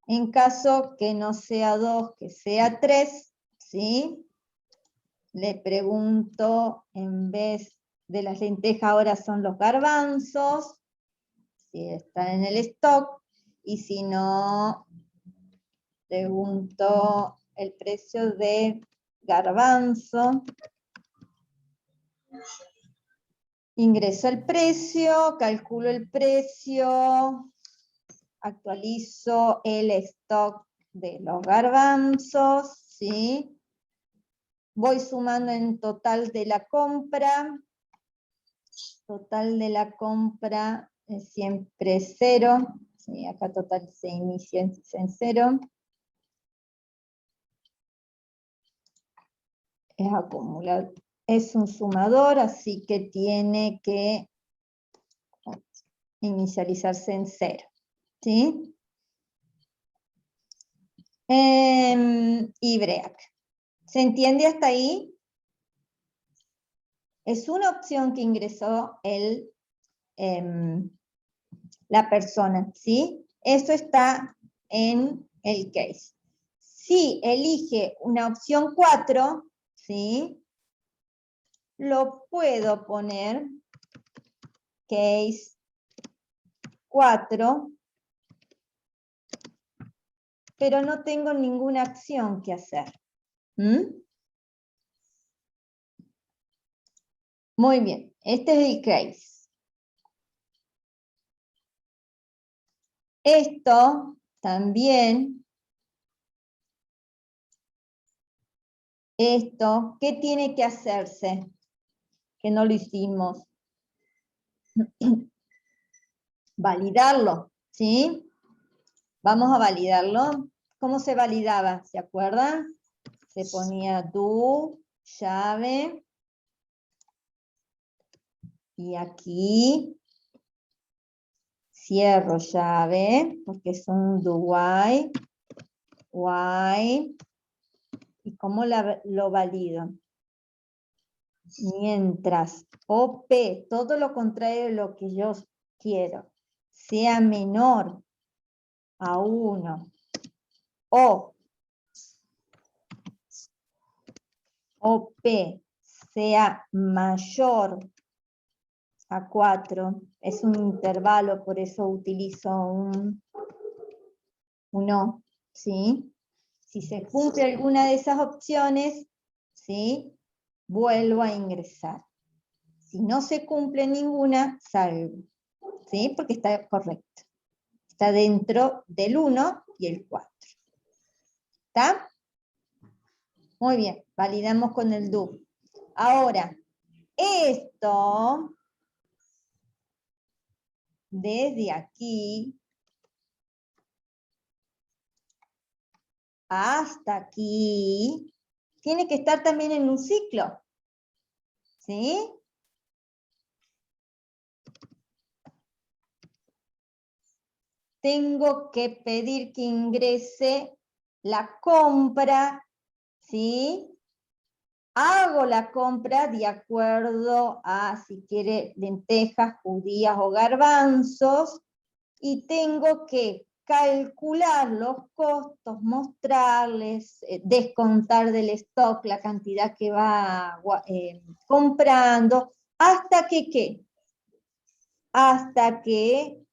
En caso que no sea 2, que sea 3, ¿sí? Le pregunto, en vez de las lentejas ahora son los garbanzos, si están en el stock, y si no, pregunto el precio de garbanzo, Ingreso el precio, calculo el precio, actualizo el stock de los garbanzos, ¿sí? Voy sumando en total de la compra. Total de la compra es siempre 0. Sí, acá total se inicia en 0. Es acumular. Es un sumador, así que tiene que inicializarse en 0. ¿Sí? Y break. ¿Se entiende hasta ahí? Es una opción que ingresó la persona, ¿sí? Eso está en el case. Si elige una opción 4, ¿sí? Lo puedo poner case 4, pero no tengo ninguna acción que hacer. Muy bien, este es el case. Esto también, ¿qué tiene que hacerse? Que no lo hicimos. Validarlo, ¿sí? Vamos a validarlo. ¿Cómo se validaba? ¿Se acuerdan? Se ponía do, llave, y aquí cierro llave, porque es un do while, ¿y cómo lo valido? Mientras OP, todo lo contrario de lo que yo quiero, sea menor a 1, o OP sea mayor a 4, es un intervalo, por eso utilizo un O, ¿sí? Si se cumple alguna de esas opciones, ¿sí? Vuelvo a ingresar. Si no se cumple ninguna, salgo, ¿sí? Porque está correcto. Está dentro del 1 y el 4. ¿Está? Muy bien, validamos con el do. Ahora, esto, desde aquí hasta aquí, tiene que estar también en un ciclo. ¿Sí? Tengo que pedir que ingrese la compra, ¿sí? Hago la compra de acuerdo a si quiere lentejas, judías o garbanzos, y tengo que calcular los costos, mostrarles, descontar del stock la cantidad que va comprando, hasta que ¿qué? Hasta que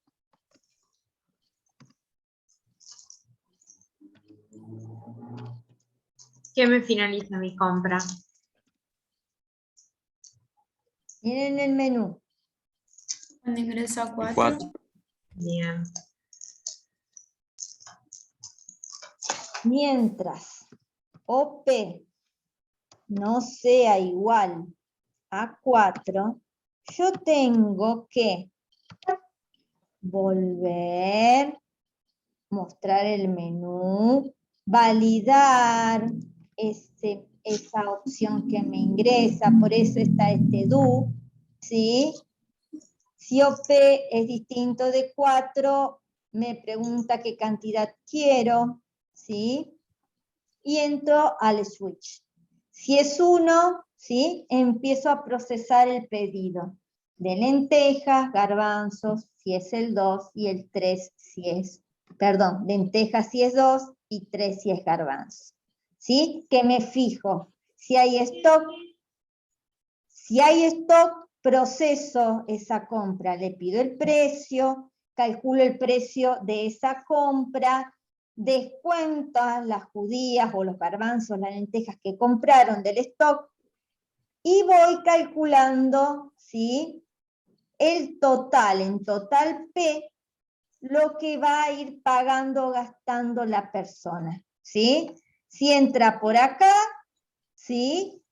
¿Qué me finaliza mi compra? miren el menú. Cuando ingreso a 4. 4. Bien. Mientras OP no sea igual a 4, yo tengo que volver, mostrar el menú, validar esa opción que me ingresa, por eso está este do, ¿sí? Si OP es distinto de 4, me pregunta qué cantidad quiero, ¿sí? Y entro al switch. Si es 1, ¿sí? Empiezo a procesar el pedido de lentejas, garbanzos, si es el 2, y el 3 si es, perdón, lentejas si es 2 y 3 si es garbanzo. ¿Sí? Que me fijo. Si hay stock, proceso esa compra, le pido el precio, calculo el precio de esa compra, descuento a las judías o los garbanzos, las lentejas que compraron del stock, y voy calculando, ¿sí? el total, en total P, lo que va a ir pagando o gastando la persona, ¿sí? Si entra por acá, ¿sí?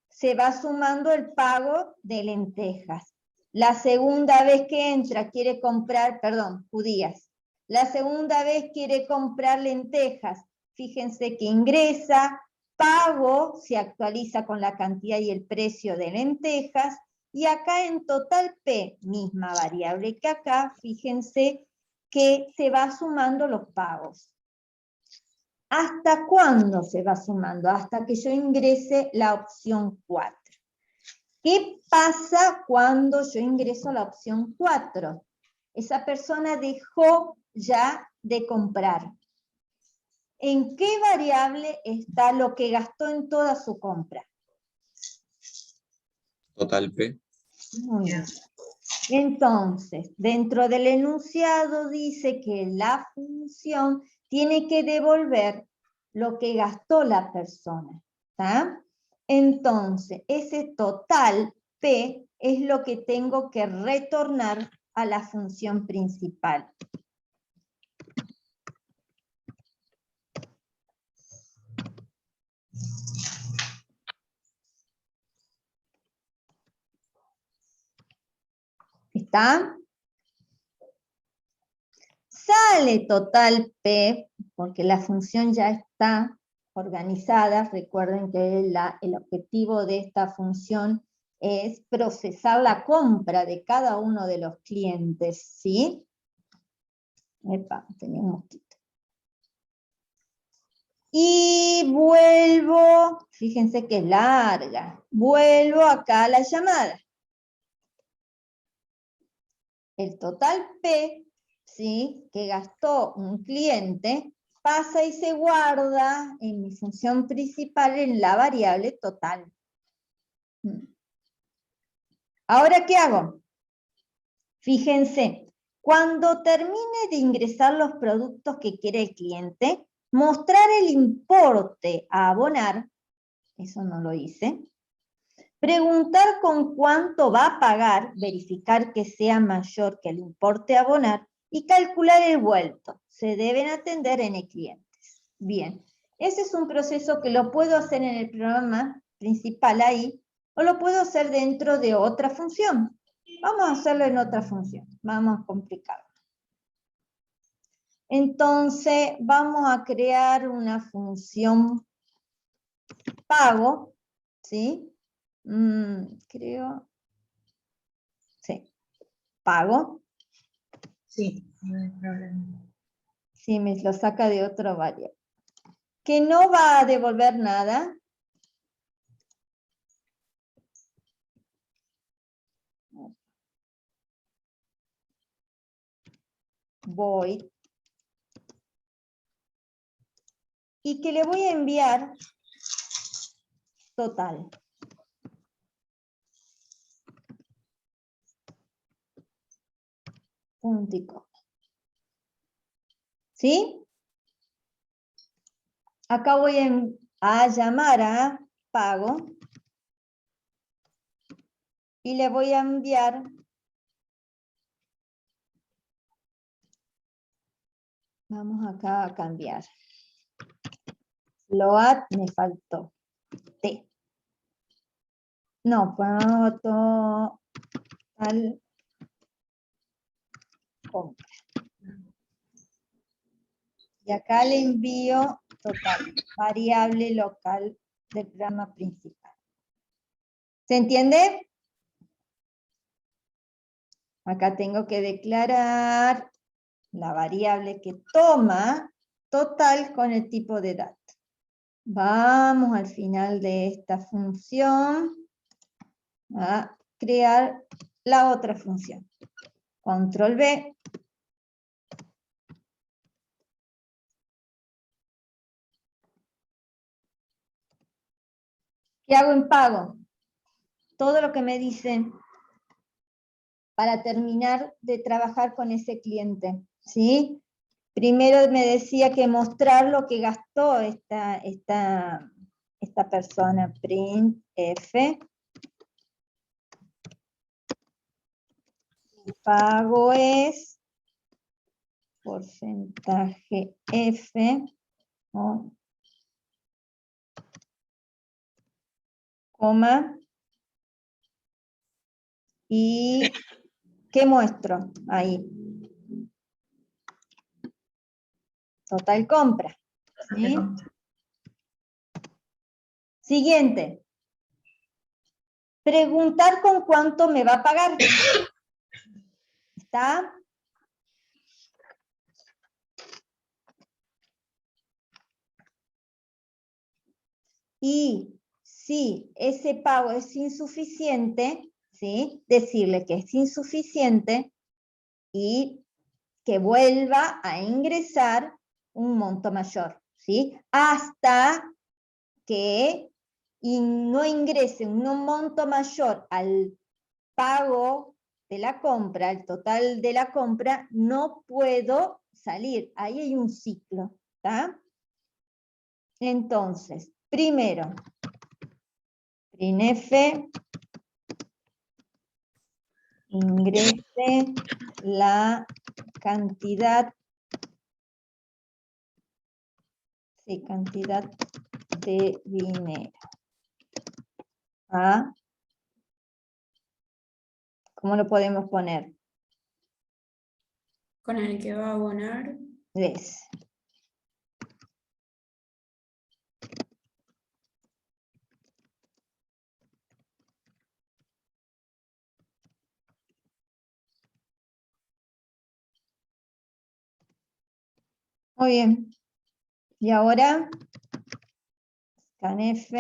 Se va sumando el pago de lentejas. La segunda vez que entra quiere comprar, perdón, judías. La segunda vez quiere comprar lentejas. Fíjense que ingresa, pago, se actualiza con la cantidad y el precio de lentejas, y acá en total P, misma variable que acá, fíjense que se va sumando los pagos. ¿Hasta cuándo se va sumando? Hasta que yo ingrese la opción 4. ¿Qué pasa cuando yo ingreso la opción 4? Esa persona dejó ya de comprar. ¿En qué variable está lo que gastó en toda su compra? Total P. Muy bien. Entonces, dentro del enunciado dice que la función tiene que devolver lo que gastó la persona, ¿tá? Entonces, ese total P es lo que tengo que retornar a la función principal. ¿Está? Sale total P, porque la función ya está organizada. Recuerden que el objetivo de esta función es procesar la compra de cada uno de los clientes, ¿sí? Epa, tenía un mosquito. Y vuelvo, fíjense que es larga, vuelvo acá a la llamada. El total P, ¿sí?, que gastó un cliente, pasa y se guarda en mi función principal en la variable total. Ahora, ¿qué hago? Fíjense, cuando termine de ingresar los productos que quiere el cliente, mostrar el importe a abonar, eso no lo hice. Preguntar con cuánto va a pagar, verificar que sea mayor que el importe a abonar, y calcular el vuelto. Se deben atender N clientes. Bien, ese es un proceso que lo puedo hacer en el programa principal ahí, o lo puedo hacer dentro de otra función. Vamos a hacerlo en otra función, vamos a complicarlo. Entonces, vamos a crear una función pago, ¿sí? Creo, sí, pago. Sí, no hay problema. Sí, me lo saca de otra variable. Que no va a devolver nada. Void. Y que le voy a enviar total. Punto y coma. ¿Sí? Acá voy a llamar a pago. Y le voy a enviar vamos acá a cambiar. Float me faltó. T. No, total compra. Y acá le envío total, variable local del programa principal. ¿Se entiende? Acá tengo que declarar la variable que toma total con el tipo de dato. Vamos al final de esta función a crear la otra función. Control V. ¿Qué hago en pago? Todo lo que me dicen para terminar de trabajar con ese cliente, ¿sí? Primero me decía que mostrar lo que gastó esta persona. Print F. El pago es porcentaje F, ¿no? Coma, y ¿qué muestro ahí? Total compra. ¿Sí? Siguiente. Preguntar con cuánto me va a pagar. ¿Está? Y si ese pago es insuficiente, ¿sí? Decirle que es insuficiente y que vuelva a ingresar un monto mayor, ¿sí? Hasta que no ingrese un monto mayor al pago de la compra, el total de la compra, no puedo salir. Ahí hay un ciclo, ¿está? Entonces, primero, PRINF, ingrese la cantidad, sí, cantidad de dinero. ¿Ah? ¿Cómo lo podemos poner? Con el que va a abonar. ¿Ves? Muy bien. Y ahora, scanf,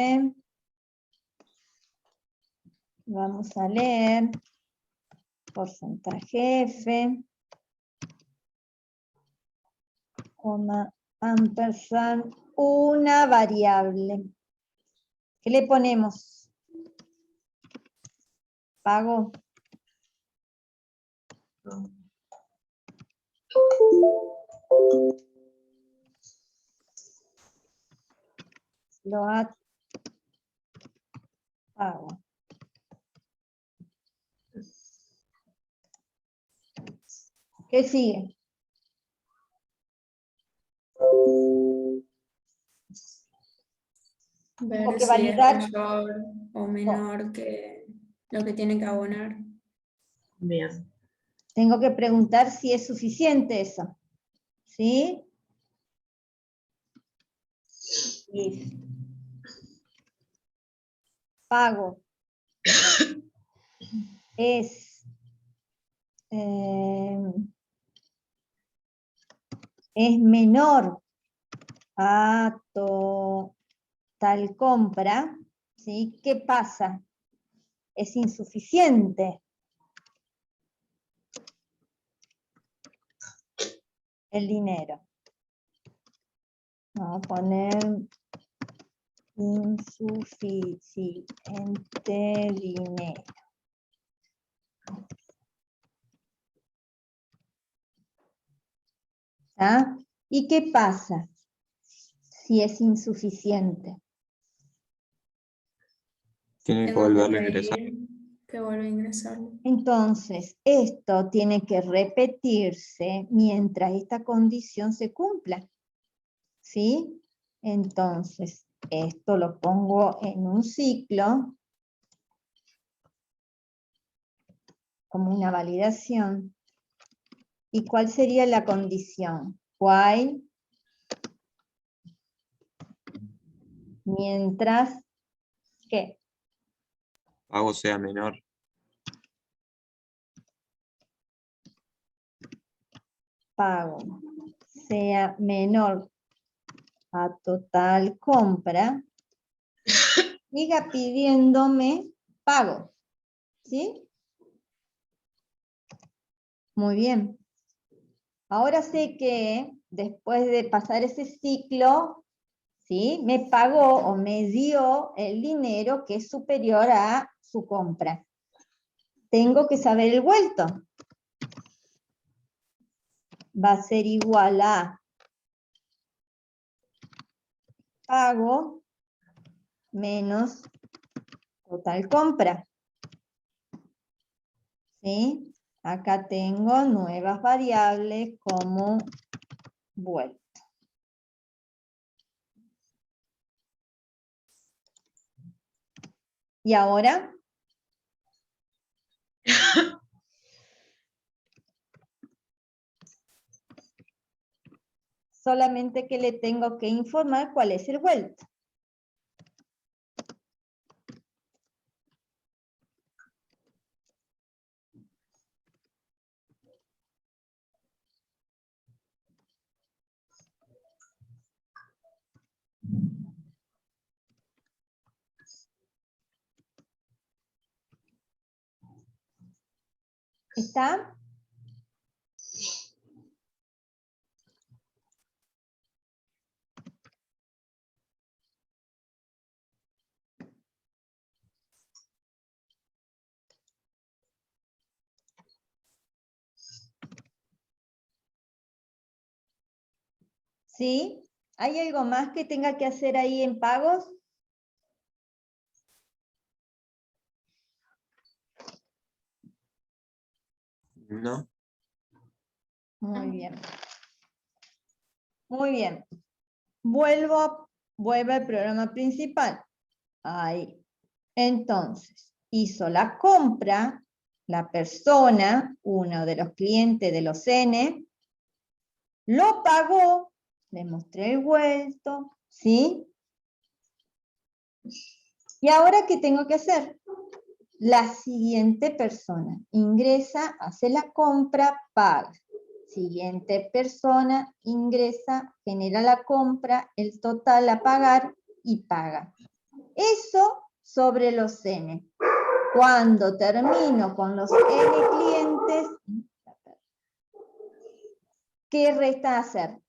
vamos a leer porcentaje F, coma, ampersand, una variable. ¿Qué le ponemos? Pago. Float. Pago. ¿Qué sigue? Ver Tengo que si es validar. mayor o menor que lo que tiene que abonar. Bien. Tengo que preguntar si es suficiente eso. ¿Sí? If pago es menor a tal compra, ¿sí? ¿Qué pasa? Es insuficiente el dinero. Vamos a poner insuficiente dinero. ¿Ah? ¿Y qué pasa si es insuficiente? Tiene que Tengo volverlo a ingresar. pedir que vuelva a ingresarlo. Entonces, esto tiene que repetirse mientras esta condición se cumpla. ¿Sí? Entonces, esto lo pongo en un ciclo como una validación. ¿Y cuál sería la condición? While, mientras que Pago sea menor. pago sea menor a total compra, siga pidiéndome pago. ¿Sí? Muy bien. Ahora sé que después de pasar ese ciclo, ¿sí? Me pagó o me dio el dinero que es superior a su compra. Tengo que saber el vuelto. Va a ser igual a pago menos total compra. ¿Sí? Acá tengo nuevas variables como vuelta. ¿Y ahora? Solamente que le tengo que informar cuál es el vuelta. ¿Está? ¿Sí? ¿Hay algo más que tenga que hacer ahí en pagos? No. Muy bien. Muy bien. Vuelvo al programa principal. Ahí. Entonces, hizo la compra, la persona, uno de los clientes de los N, lo pagó, le mostré el vuelto, ¿sí? ¿Y ahora qué tengo que hacer? La siguiente persona ingresa, hace la compra, paga. Siguiente persona ingresa, genera la compra, el total a pagar y paga. Eso sobre los N. Cuando termino con los N clientes, ¿qué resta hacer?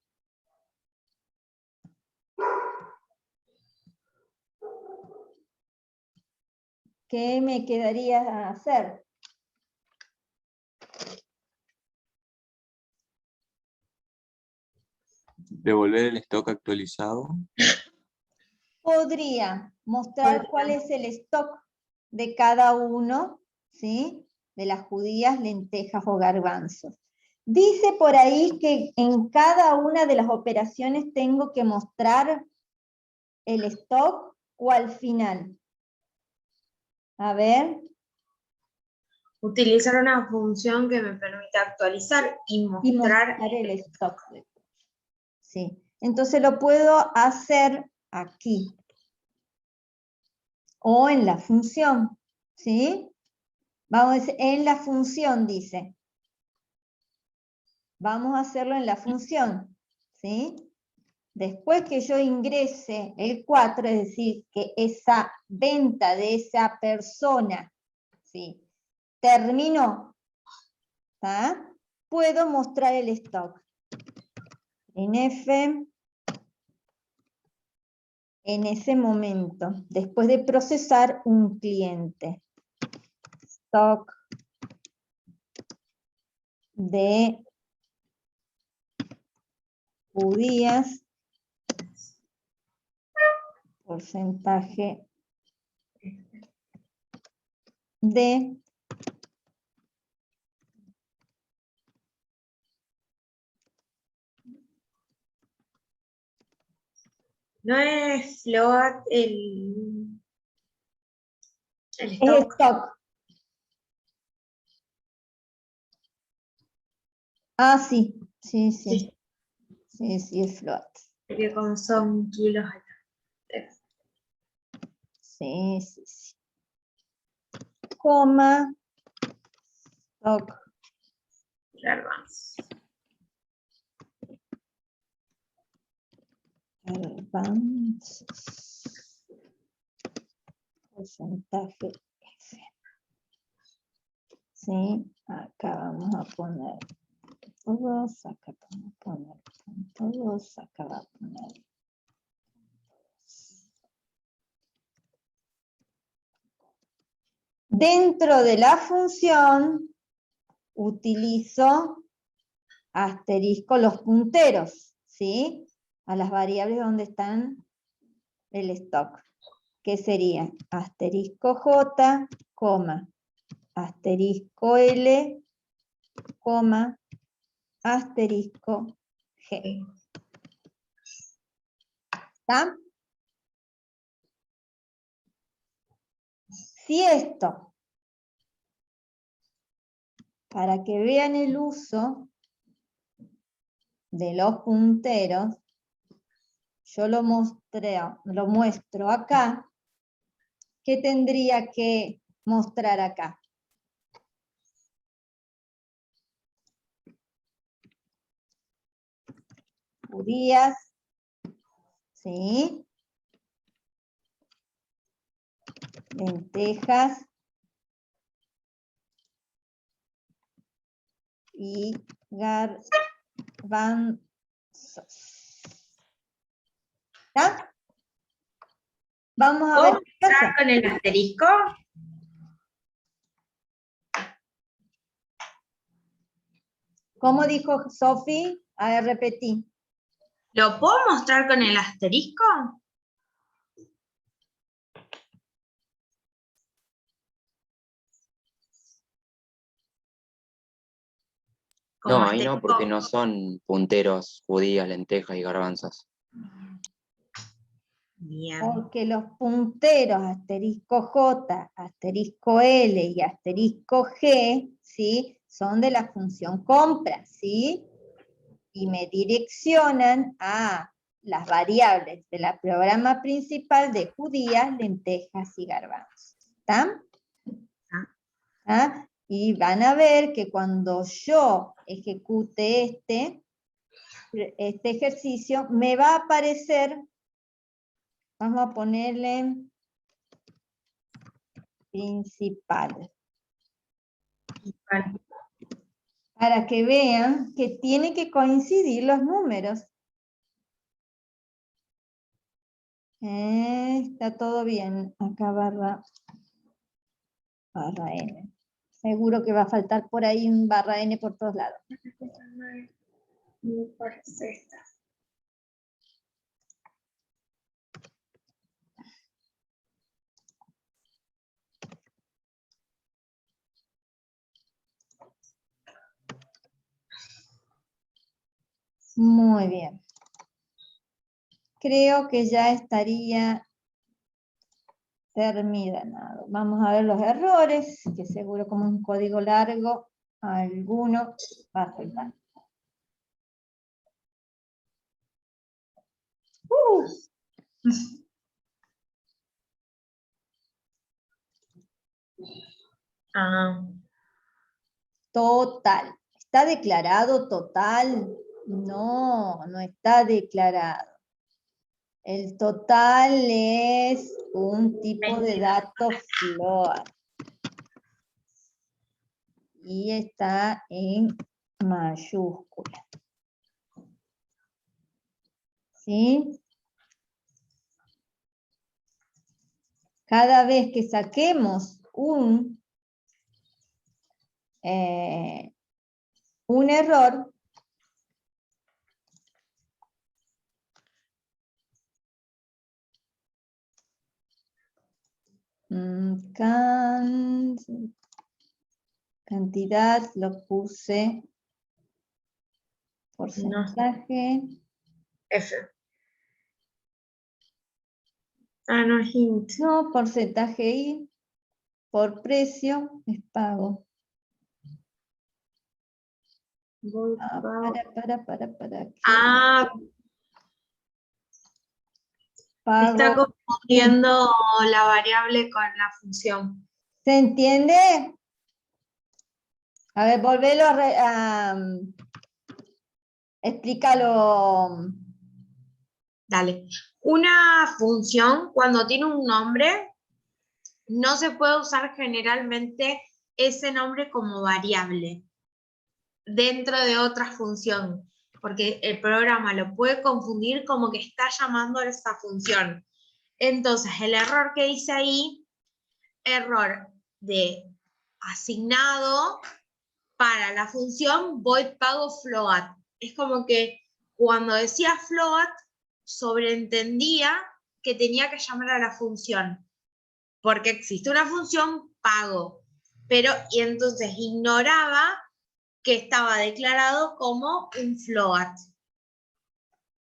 ¿Qué me quedaría hacer? Devolver el stock actualizado. Podría mostrar cuál es el stock de cada uno, ¿sí? De las judías, lentejas o garbanzos. Dice por ahí que en cada una de las operaciones tengo que mostrar el stock o al final. A ver. Utilizar una función que me permite actualizar y mostrar el stock. Sí. Entonces lo puedo hacer aquí. O en la función. ¿Sí? Vamos a decir, en la función dice. Vamos a hacerlo en la función. ¿Sí? Después que yo ingrese el 4, es decir, que esa venta de esa persona, ¿sí? Terminó, ¿tá? Puedo mostrar el stock. En F, en ese momento, después de procesar un cliente. Stock de judías, porcentaje de no es float el stock. stock. Ah, sí, sí, sí. Sí. Sí, sí, es float. Porque como son kilos. Sí, sí, sí. Coma, stock. Garbanzos. Garbanzos. Porcentaje F. Sí, acá vamos a poner todos, acá vamos a poner todos, acá va a poner. Dentro de la función utilizo asterisco los punteros, ¿sí? A las variables donde están el stock. ¿Qué sería? Asterisco J, coma, asterisco L, coma, asterisco, G. ¿Está? Si esto, para que vean el uso de los punteros, yo lo muestro acá, ¿qué tendría que mostrar acá? Judías, ¿sí? Lentejas y garbanzos. ¿Está? Vamos a ver qué pasa. ¿Con el asterisco? ¿Cómo dijo Sofi? A ver, repetí. ¿Lo puedo mostrar con el asterisco? Como No, ahí no, asterisco. porque no son punteros, judías, lentejas y garbanzos. Bien. Porque los punteros asterisco J, asterisco L y asterisco G, ¿sí? Son de la función compra, ¿sí? Y me direccionan a las variables de la programa principal de judías, lentejas y garbanzos. ¿Está? ¿Ah? Y van a ver que cuando yo ejecute este ejercicio, me va a aparecer, vamos a ponerle principal. Para que vean que tienen que coincidir los números. Está todo bien. Acá barra N. Seguro que va a faltar por ahí un barra N por todos lados. Me parece esta. Muy bien. Creo que ya estaría terminado. Vamos a ver los errores, que seguro como es un código largo, alguno va a faltar. Total. ¿Está declarado total? No, no está declarado. El total es un tipo de dato float. Y está en mayúscula. ¿Sí? Cada vez que saquemos un error, cantidad, lo puse, porcentaje. F. No, hint. No, porcentaje I, por precio, es pago. Para. Pago. Está confundiendo la variable con la función. ¿Se entiende? A ver, volvelo explícalo. Dale. Una función, cuando tiene un nombre, no se puede usar generalmente ese nombre como variable dentro de otra función, porque el programa lo puede confundir como que está llamando a esa función. Entonces, el error que hice ahí, error de asignado para la función void pago float. Es como que cuando decía float, sobreentendía que tenía que llamar a la función, porque existe una función pago, y entonces ignoraba que estaba declarado como un float.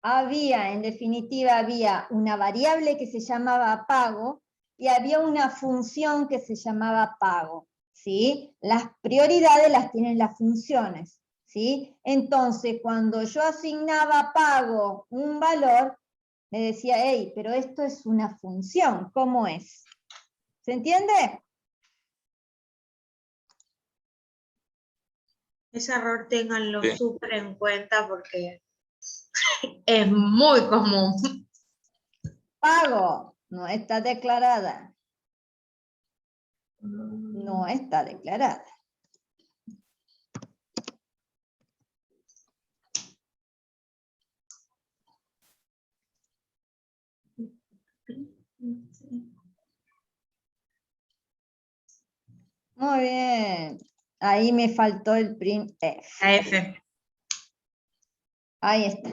En definitiva, había una variable que se llamaba pago y había una función que se llamaba pago, ¿sí? Las prioridades las tienen las funciones, ¿sí? Entonces, cuando yo asignaba a pago un valor, me decía, hey, pero esto es una función, ¿cómo es? ¿Se entiende? Ese error ténganlo Sí. súper en cuenta porque es muy común. Pago no está declarada. No está declarada. Muy bien. Ahí me faltó el printf. La F. Ahí está.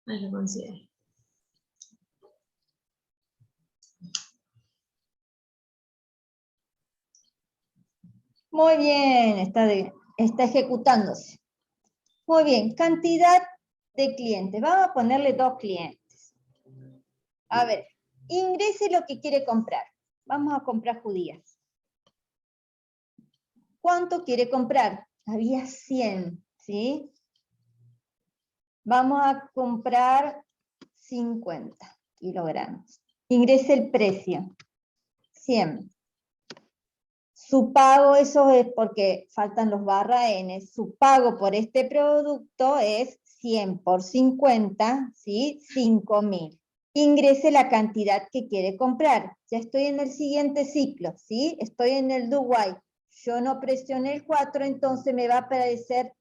Ahí lo considero. Muy bien, está ejecutándose. Muy bien, cantidad de clientes. Vamos a ponerle 2 clientes. A ver, ingrese lo que quiere comprar. Vamos a comprar judías. ¿Cuánto quiere comprar? Había 100, ¿sí? Vamos a comprar 50 kilogramos. Ingrese el precio. 100. Su pago, eso es porque faltan los barra N, su pago por este producto es 100 por 50, ¿sí? 5.000. Ingrese la cantidad que quiere comprar. Ya estoy en el siguiente ciclo, ¿sí? Estoy en el do while. Yo no presioné el 4, entonces me va a aparecer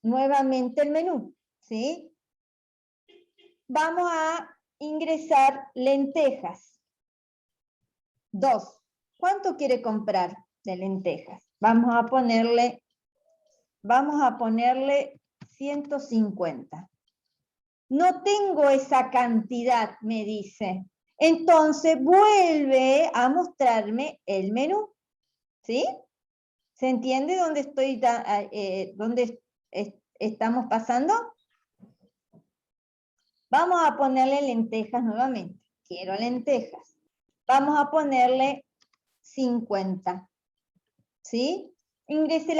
nuevamente el menú, ¿sí? Vamos a ingresar lentejas. 2. ¿Cuánto quiere comprar de lentejas? Vamos a ponerle 150. No tengo esa cantidad, me dice. Entonces vuelve a mostrarme el menú. ¿Sí? ¿Se entiende dónde estamos pasando? Vamos a ponerle lentejas nuevamente. Quiero lentejas. Vamos a ponerle 50. ¿Sí? Ingrese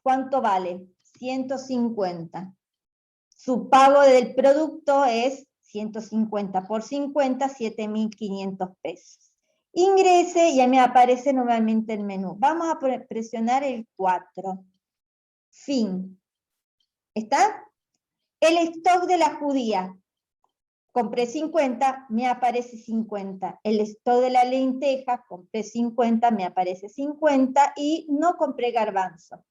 ¿cuánto vale? 150. Su pago del producto es 150 por 50, 7.500 pesos. Ingrese y ya me aparece nuevamente el menú. Vamos a presionar el 4. Fin. ¿Está? El stock de la judía. Compré 50, me aparece 50. El stock de la lenteja, compré 50, me aparece 50 y no compré garbanzo.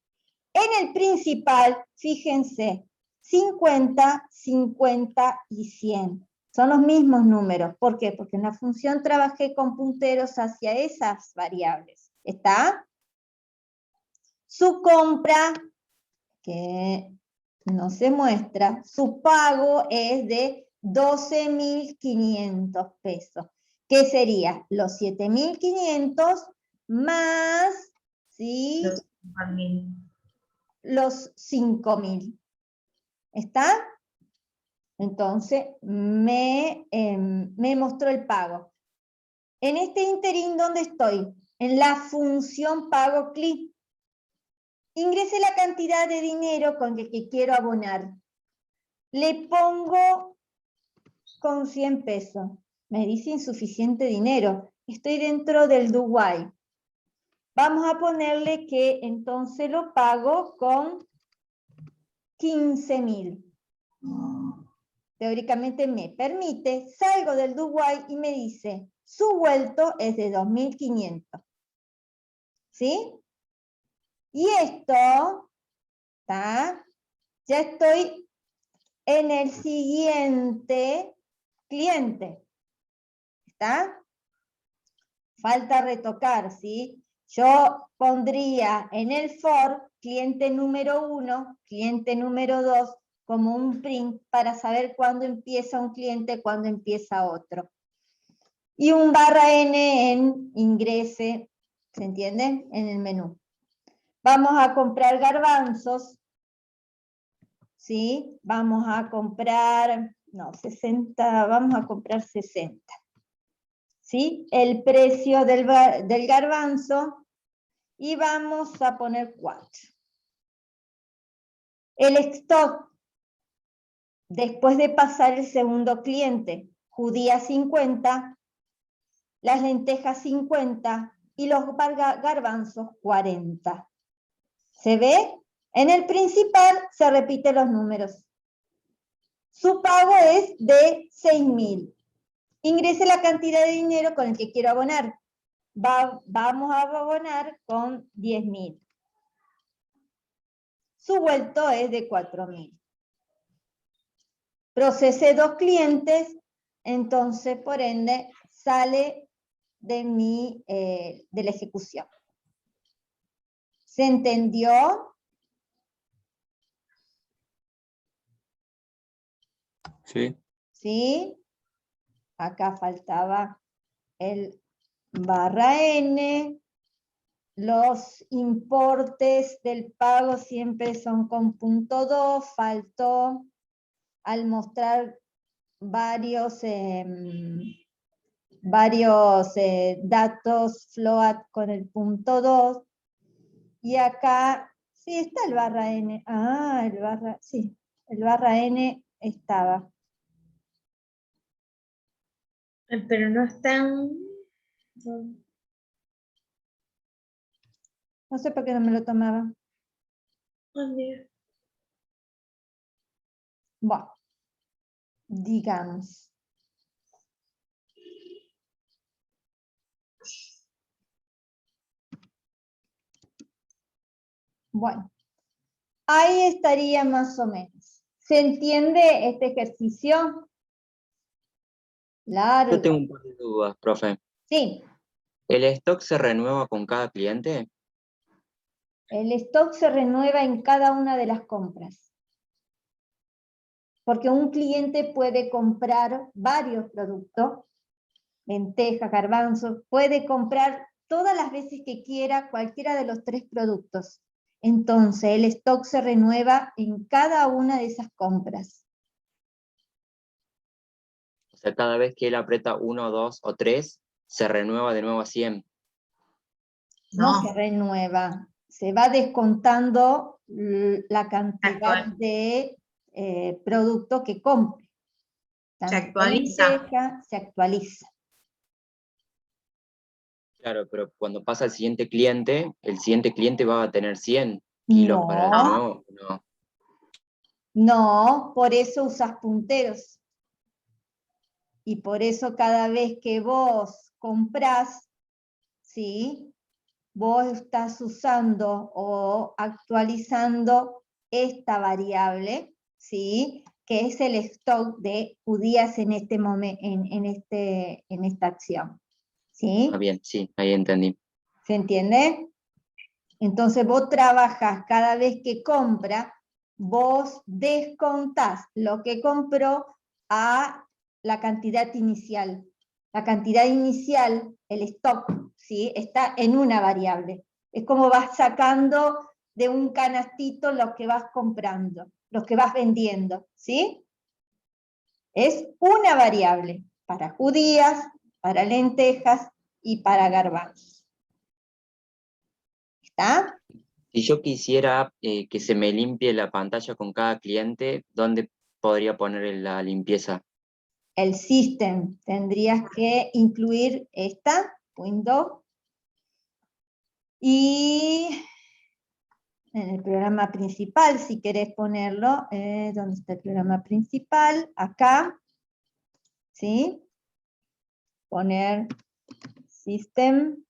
En el principal, fíjense, 50, 50 y 100. Son los mismos números. ¿Por qué? Porque en la función trabajé con punteros hacia esas variables. ¿Está? Su compra, que no se muestra, su pago es de 12.500 pesos. ¿Qué sería? Los 7.500 más, ¿sí? Los 5.000. ¿Está? Entonces, me mostró el pago. En este interín, ¿dónde estoy? En la función pago clic. Ingrese la cantidad de dinero con el que quiero abonar. Le pongo con 100 pesos. Me dice insuficiente dinero. Estoy dentro del do while. Vamos a ponerle que entonces lo pago con 15.000. Teóricamente me permite, salgo del do while y me dice, su vuelto es de 2.500. ¿Sí? Y esto, ¿está? Ya estoy en el siguiente cliente. ¿Está? Falta retocar, ¿sí? Yo pondría en el for cliente número 1, cliente número 2, como un print para saber cuándo empieza un cliente, cuándo empieza otro. Y un barra N en ingrese ¿Se entiende? En el menú. Vamos a comprar garbanzos. ¿Sí? Vamos a comprar, no, 60, vamos a comprar 60. ¿Sí? El precio del garbanzo, y vamos a poner 4. El stock, después de pasar el segundo cliente, judías 50, las lentejas 50 y los garbanzos 40. ¿Se ve? En el principal se repiten los números. Su pago es de 6.000. Ingrese la cantidad de dinero con el que quiero abonar. Vamos a abonar con 10.000. Su vuelto es de 4.000. Procesé 2 clientes, entonces por ende sale de la ejecución. ¿Se entendió? Sí. ¿Sí? Acá faltaba el /n. Los importes del pago siempre son con punto 2. Faltó al mostrar varios datos float con el punto 2. Y acá, sí, está el /n. Ah, sí, el /n estaba. Pero no están... No sé por qué no me lo tomaba. Bueno, digamos. Bueno, ahí estaría más o menos. ¿Se entiende este ejercicio? Largo. Yo tengo un par de dudas, profe. Sí, ¿El stock se renueva con cada cliente? el stock se renueva en cada una de las compras. Porque un cliente puede comprar varios productos, lentejas, garbanzos, puede comprar todas las veces que quiera cualquiera de los 3 productos. Entonces, el stock se renueva en cada una de esas compras. O sea, cada vez que él aprieta 1, 2 o 3, se renueva de nuevo a 100. No se renueva, se va descontando la cantidad de producto que compre. Se actualiza. Se actualiza. Claro, pero cuando pasa al siguiente cliente, el siguiente cliente va a tener 100 kilos para de nuevo. No. No, por eso usas punteros. Y por eso cada vez que vos comprás, ¿sí? Vos estás usando o actualizando esta variable, ¿sí? Que es el stock de judías en este momento, en esta acción. ¿Sí? Ah, bien, sí, ahí entendí. ¿Se entiende? Entonces vos trabajás cada vez que compra, vos descontás lo que compró a la cantidad inicial. La cantidad inicial, el stock, ¿sí? Está en una variable. Es como vas sacando de un canastito lo que vas comprando, lo que vas vendiendo, ¿sí? Es una variable para judías, para lentejas y para garbanzos. ¿Está? Si yo quisiera que se me limpie la pantalla con cada cliente, ¿dónde podría poner la limpieza? El system, tendrías que incluir esta, window, y en el programa principal, si querés ponerlo, ¿dónde está el programa principal? Acá, ¿sí? Poner system,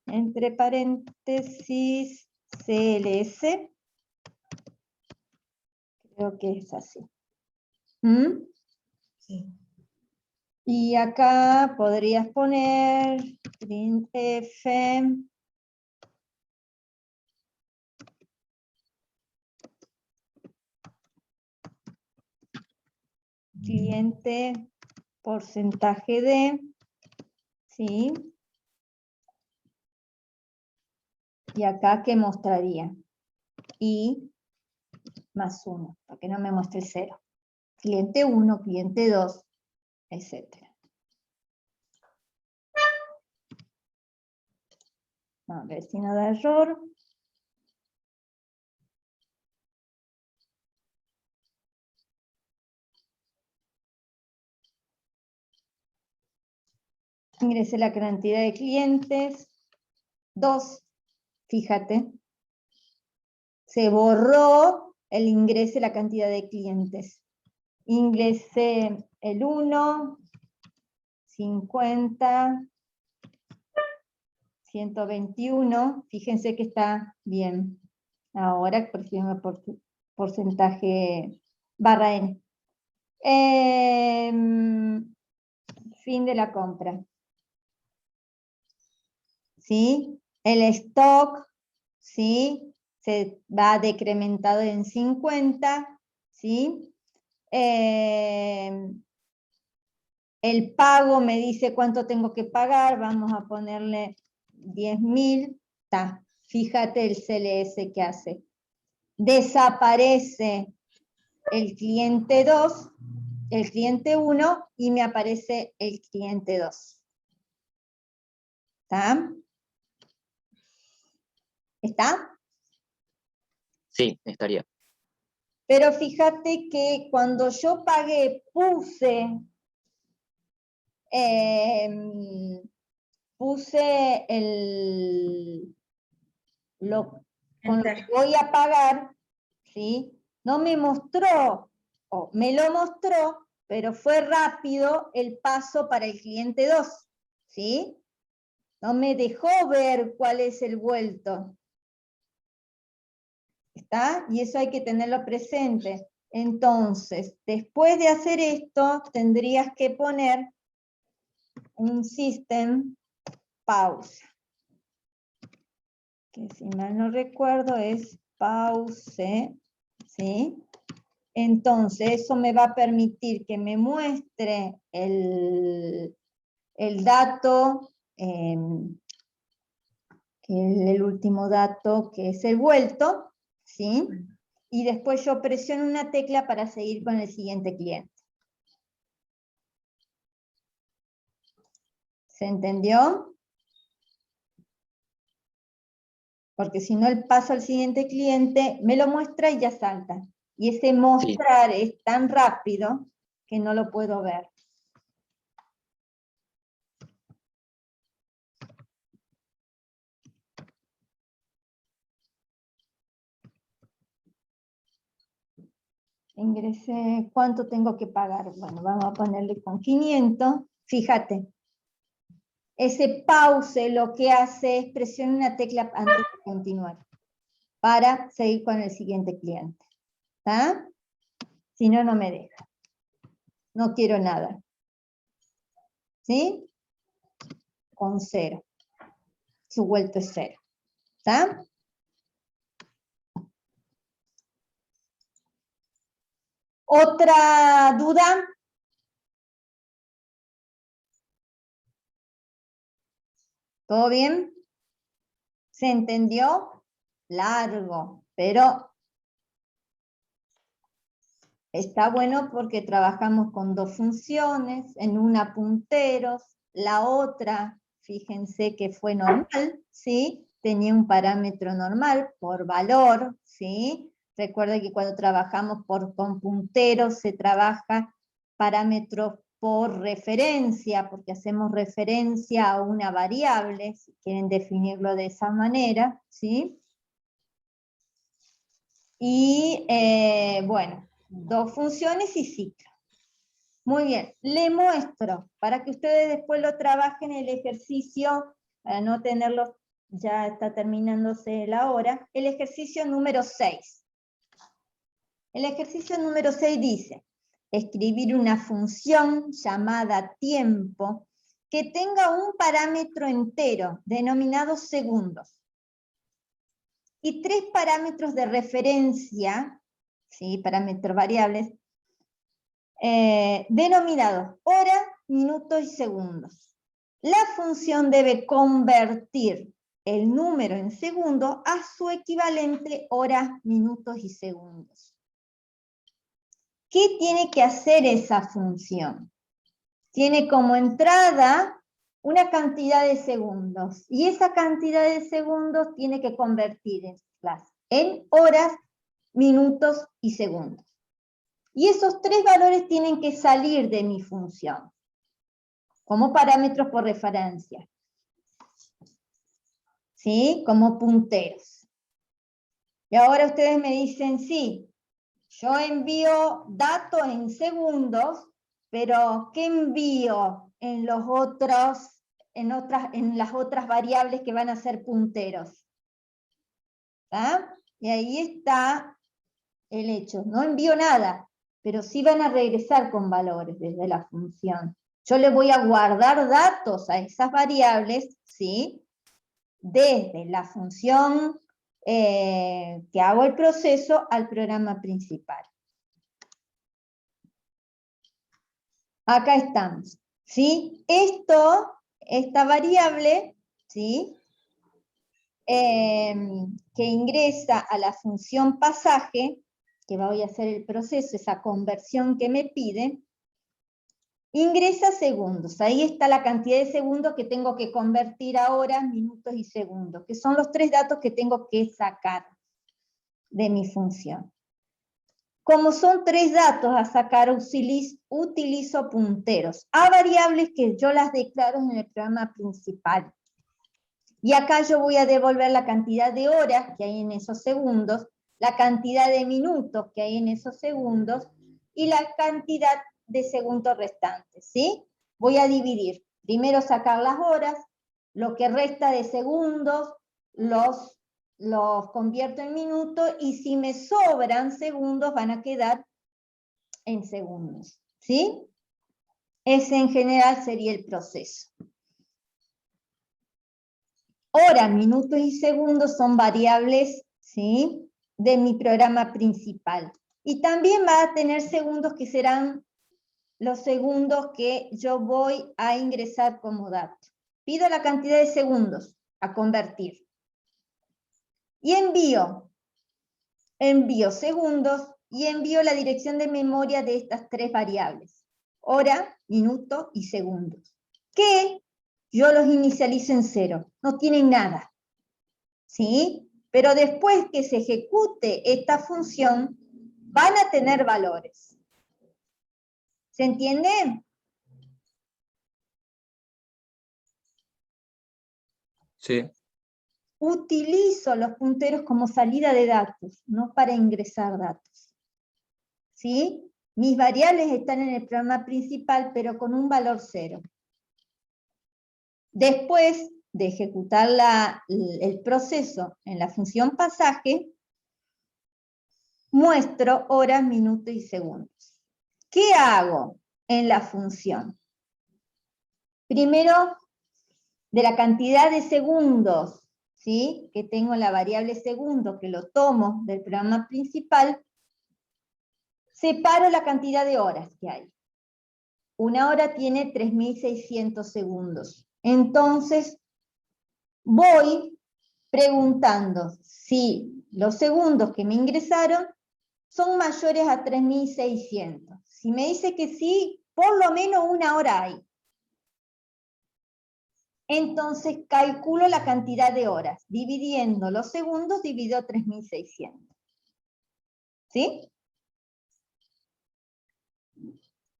entre paréntesis, CLS, creo que es así. ¿Mm? Sí. Y acá podrías poner printf, cliente porcentaje de, ¿sí? Y acá, ¿qué mostraría? Y más 1, para que no me muestre el 0. Cliente 1, cliente 2, etc. A ver si no da error. Ingresé la cantidad de clientes. 2, fíjate. Se borró el ingreso, la cantidad de clientes. Ingresé el 1, 50, 121. Fíjense que está bien. Ahora prefiero porcentaje barra N. Fin de la compra. ¿Sí? El stock, ¿sí? Se va decrementado en 50, ¿sí? El pago me dice cuánto tengo que pagar, vamos a ponerle 10.000, está. Fíjate el CLS que hace. Desaparece el cliente 2, el cliente 1 y me aparece el cliente 2. ¿Está? ¿Está? Sí, estaría. Pero fíjate que cuando yo pagué, puse con lo que voy a pagar, ¿sí? No me mostró, o me lo mostró, pero fue rápido el paso para el cliente 2, ¿sí? No me dejó ver cuál es el vuelto. ¿Está? Y eso hay que tenerlo presente. Entonces, después de hacer esto, tendrías que poner un system pausa. Que si mal no recuerdo es pause, ¿sí? Entonces, eso me va a permitir que me muestre el dato, el último dato, que es el vuelto, ¿sí? Y después yo presiono una tecla para seguir con el siguiente cliente. ¿Se entendió? Porque si no, el paso al siguiente cliente me lo muestra y ya salta. Y ese mostrar es tan rápido que no lo puedo ver. Ingresé, ¿cuánto tengo que pagar? Bueno, vamos a ponerle con 500. Fíjate, ese pause lo que hace es presionar una tecla antes de continuar, para seguir con el siguiente cliente. ¿Está? Si no, no me deja. No quiero nada. ¿Sí? Con 0. Su vuelto es 0. ¿Está? ¿Otra duda? ¿Todo bien? ¿Se entendió? Largo, pero está bueno porque trabajamos con dos funciones, en una punteros, la otra, fíjense que fue normal, ¿sí? Tenía un parámetro normal por valor, ¿sí? Recuerden que cuando trabajamos con punteros se trabaja parámetros por referencia, porque hacemos referencia a una variable, si quieren definirlo de esa manera, ¿sí? Y bueno, dos funciones y ciclo. Muy bien, le muestro, para que ustedes después lo trabajen el ejercicio, para no tenerlo, ya está terminándose la hora, el ejercicio número 6. El ejercicio número 6 dice, escribir una función llamada tiempo que tenga un parámetro entero, denominado segundos, y 3 parámetros de referencia, ¿sí? Parámetros variables, denominados hora, minutos y segundos. La función debe convertir el número en segundos a su equivalente horas, minutos y segundos. ¿Qué tiene que hacer esa función? Tiene como entrada una cantidad de segundos, y esa cantidad de segundos tiene que convertirlas en horas, minutos y segundos. Y esos tres valores tienen que salir de mi función, como parámetros por referencia. ¿Sí? Como punteros. Y ahora ustedes me dicen, sí, yo envío datos en segundos, pero ¿qué envío en los otros, en las otras variables que van a ser punteros? ¿Ah? Y ahí está el hecho. No envío nada, pero sí van a regresar con valores desde la función. Yo le voy a guardar datos a esas variables, ¿sí? Desde la función que hago el proceso al programa principal. Acá estamos, ¿sí? Esta variable, ¿sí? Que ingresa a la función pasaje, que voy a hacer el proceso, esa conversión que me pide, ingresa segundos. Ahí está la cantidad de segundos que tengo que convertir a horas, minutos y segundos, que son los tres datos que tengo que sacar de mi función. Como son tres datos a sacar, utilizo punteros a variables que yo las declaro en el programa principal. Y acá yo voy a devolver la cantidad de horas que hay en esos segundos, la cantidad de minutos que hay en esos segundos, y la cantidad de segundos restantes, ¿sí? Voy a dividir. Primero sacar las horas, lo que resta de segundos, los convierto en minutos, y si me sobran segundos van a quedar en segundos, ¿sí? Ese en general sería el proceso. Horas, minutos y segundos son variables, ¿sí? De mi programa principal. Y también va a tener segundos que serán los segundos que yo voy a ingresar como dato. Pido la cantidad de segundos a convertir. Y envío segundos y envío la dirección de memoria de estas tres variables. Hora, minuto y segundos. Que yo los inicializo en 0. No tienen nada. ¿Sí? Pero después que se ejecute esta función, van a tener valores. ¿Se entiende? Sí. Utilizo los punteros como salida de datos, no para ingresar datos. ¿Sí? Mis variables están en el programa principal, pero con un valor 0. Después de ejecutar el proceso en la función pasaje, muestro horas, minutos y segundos. ¿Qué hago en la función? Primero, de la cantidad de segundos, ¿sí? Que tengo en la variable segundo, que lo tomo del programa principal, separo la cantidad de horas que hay. Una hora tiene 3.600 segundos. Entonces, voy preguntando si los segundos que me ingresaron son mayores a 3.600. Si me dice que sí, por lo menos una hora hay. Entonces calculo la cantidad de horas. Dividiendo los segundos, divido 3.600. ¿Sí?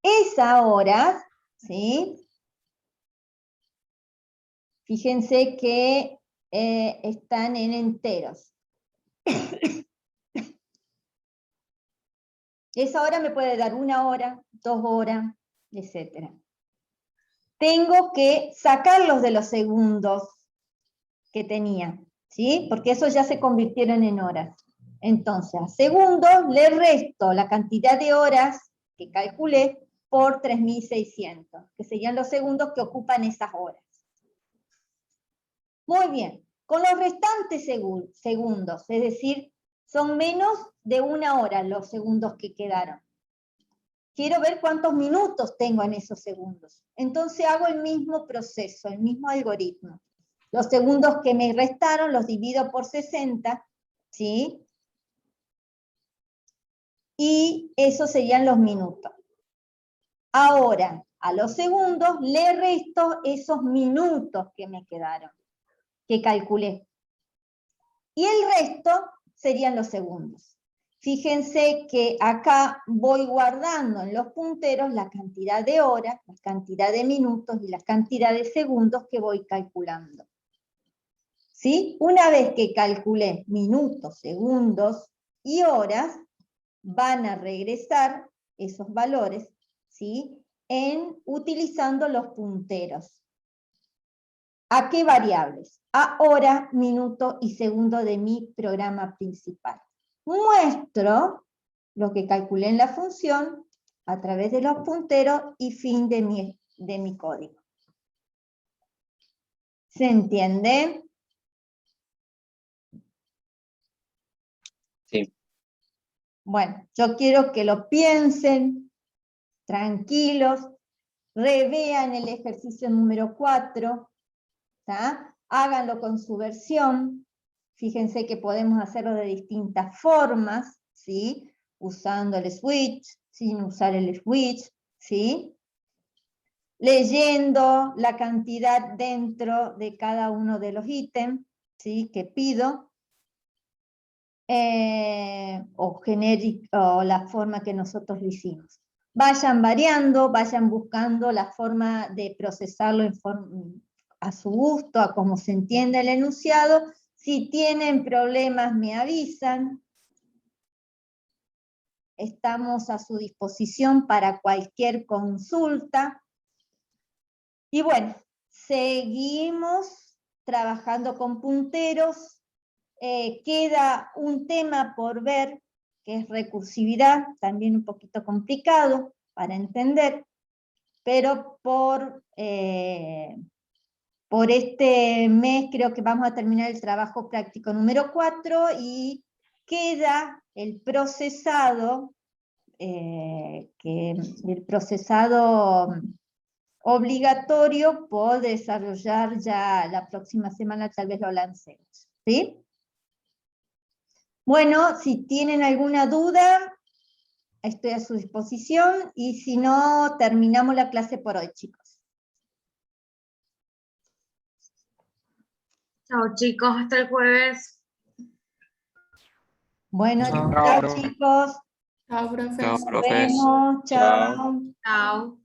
Esas horas, ¿sí? Fíjense que están en enteros. Esa hora me puede dar 1 hora, 2 horas, etc. Tengo que sacarlos de los segundos que tenía, ¿sí? Porque esos ya se convirtieron en horas. Entonces, a segundos le resto la cantidad de horas que calculé por 3.600, que serían los segundos que ocupan esas horas. Muy bien. Con los restantes segundos, es decir, son menos de 1 hora los segundos que quedaron. Quiero ver cuántos minutos tengo en esos segundos. Entonces hago el mismo proceso, el mismo algoritmo. Los segundos que me restaron los divido por 60, ¿sí? Y esos serían los minutos. Ahora, a los segundos le resto esos minutos que me quedaron, que calculé. Y el resto serían los segundos. Fíjense que acá voy guardando en los punteros la cantidad de horas, la cantidad de minutos y la cantidad de segundos que voy calculando. ¿Sí? Una vez que calculé minutos, segundos y horas, van a regresar esos valores, ¿sí? Utilizando los punteros. ¿A qué variables? A hora, minuto y segundo de mi programa principal. Muestro lo que calculé en la función a través de los punteros y fin de mi código. ¿Se entiende? Sí. Bueno, yo quiero que lo piensen, tranquilos, revean el ejercicio número 4, ¿tá? Háganlo con su versión. Fíjense que podemos hacerlo de distintas formas, ¿sí? Usando el switch, sin usar el switch, ¿sí? Leyendo la cantidad dentro de cada uno de los ítems, ¿sí? Que pido. O la forma que nosotros lo hicimos. Vayan variando, vayan buscando la forma de procesarlo a su gusto, a cómo se entiende el enunciado. Si tienen problemas me avisan. Estamos a su disposición para cualquier consulta. Y bueno, seguimos trabajando con punteros. Queda un tema por ver, que es recursividad, también un poquito complicado para entender, pero por este mes creo que vamos a terminar el trabajo práctico número 4 y queda el procesado, obligatorio por desarrollar ya la próxima semana, tal vez lo lancemos, ¿sí? Bueno, si tienen alguna duda, estoy a su disposición, y si no, terminamos la clase por hoy, chicos. Chao chicos, hasta el jueves. Bueno, Chao. chao chicos. Chao, profe. Chao, Nos profes. vemos, chao. Chao.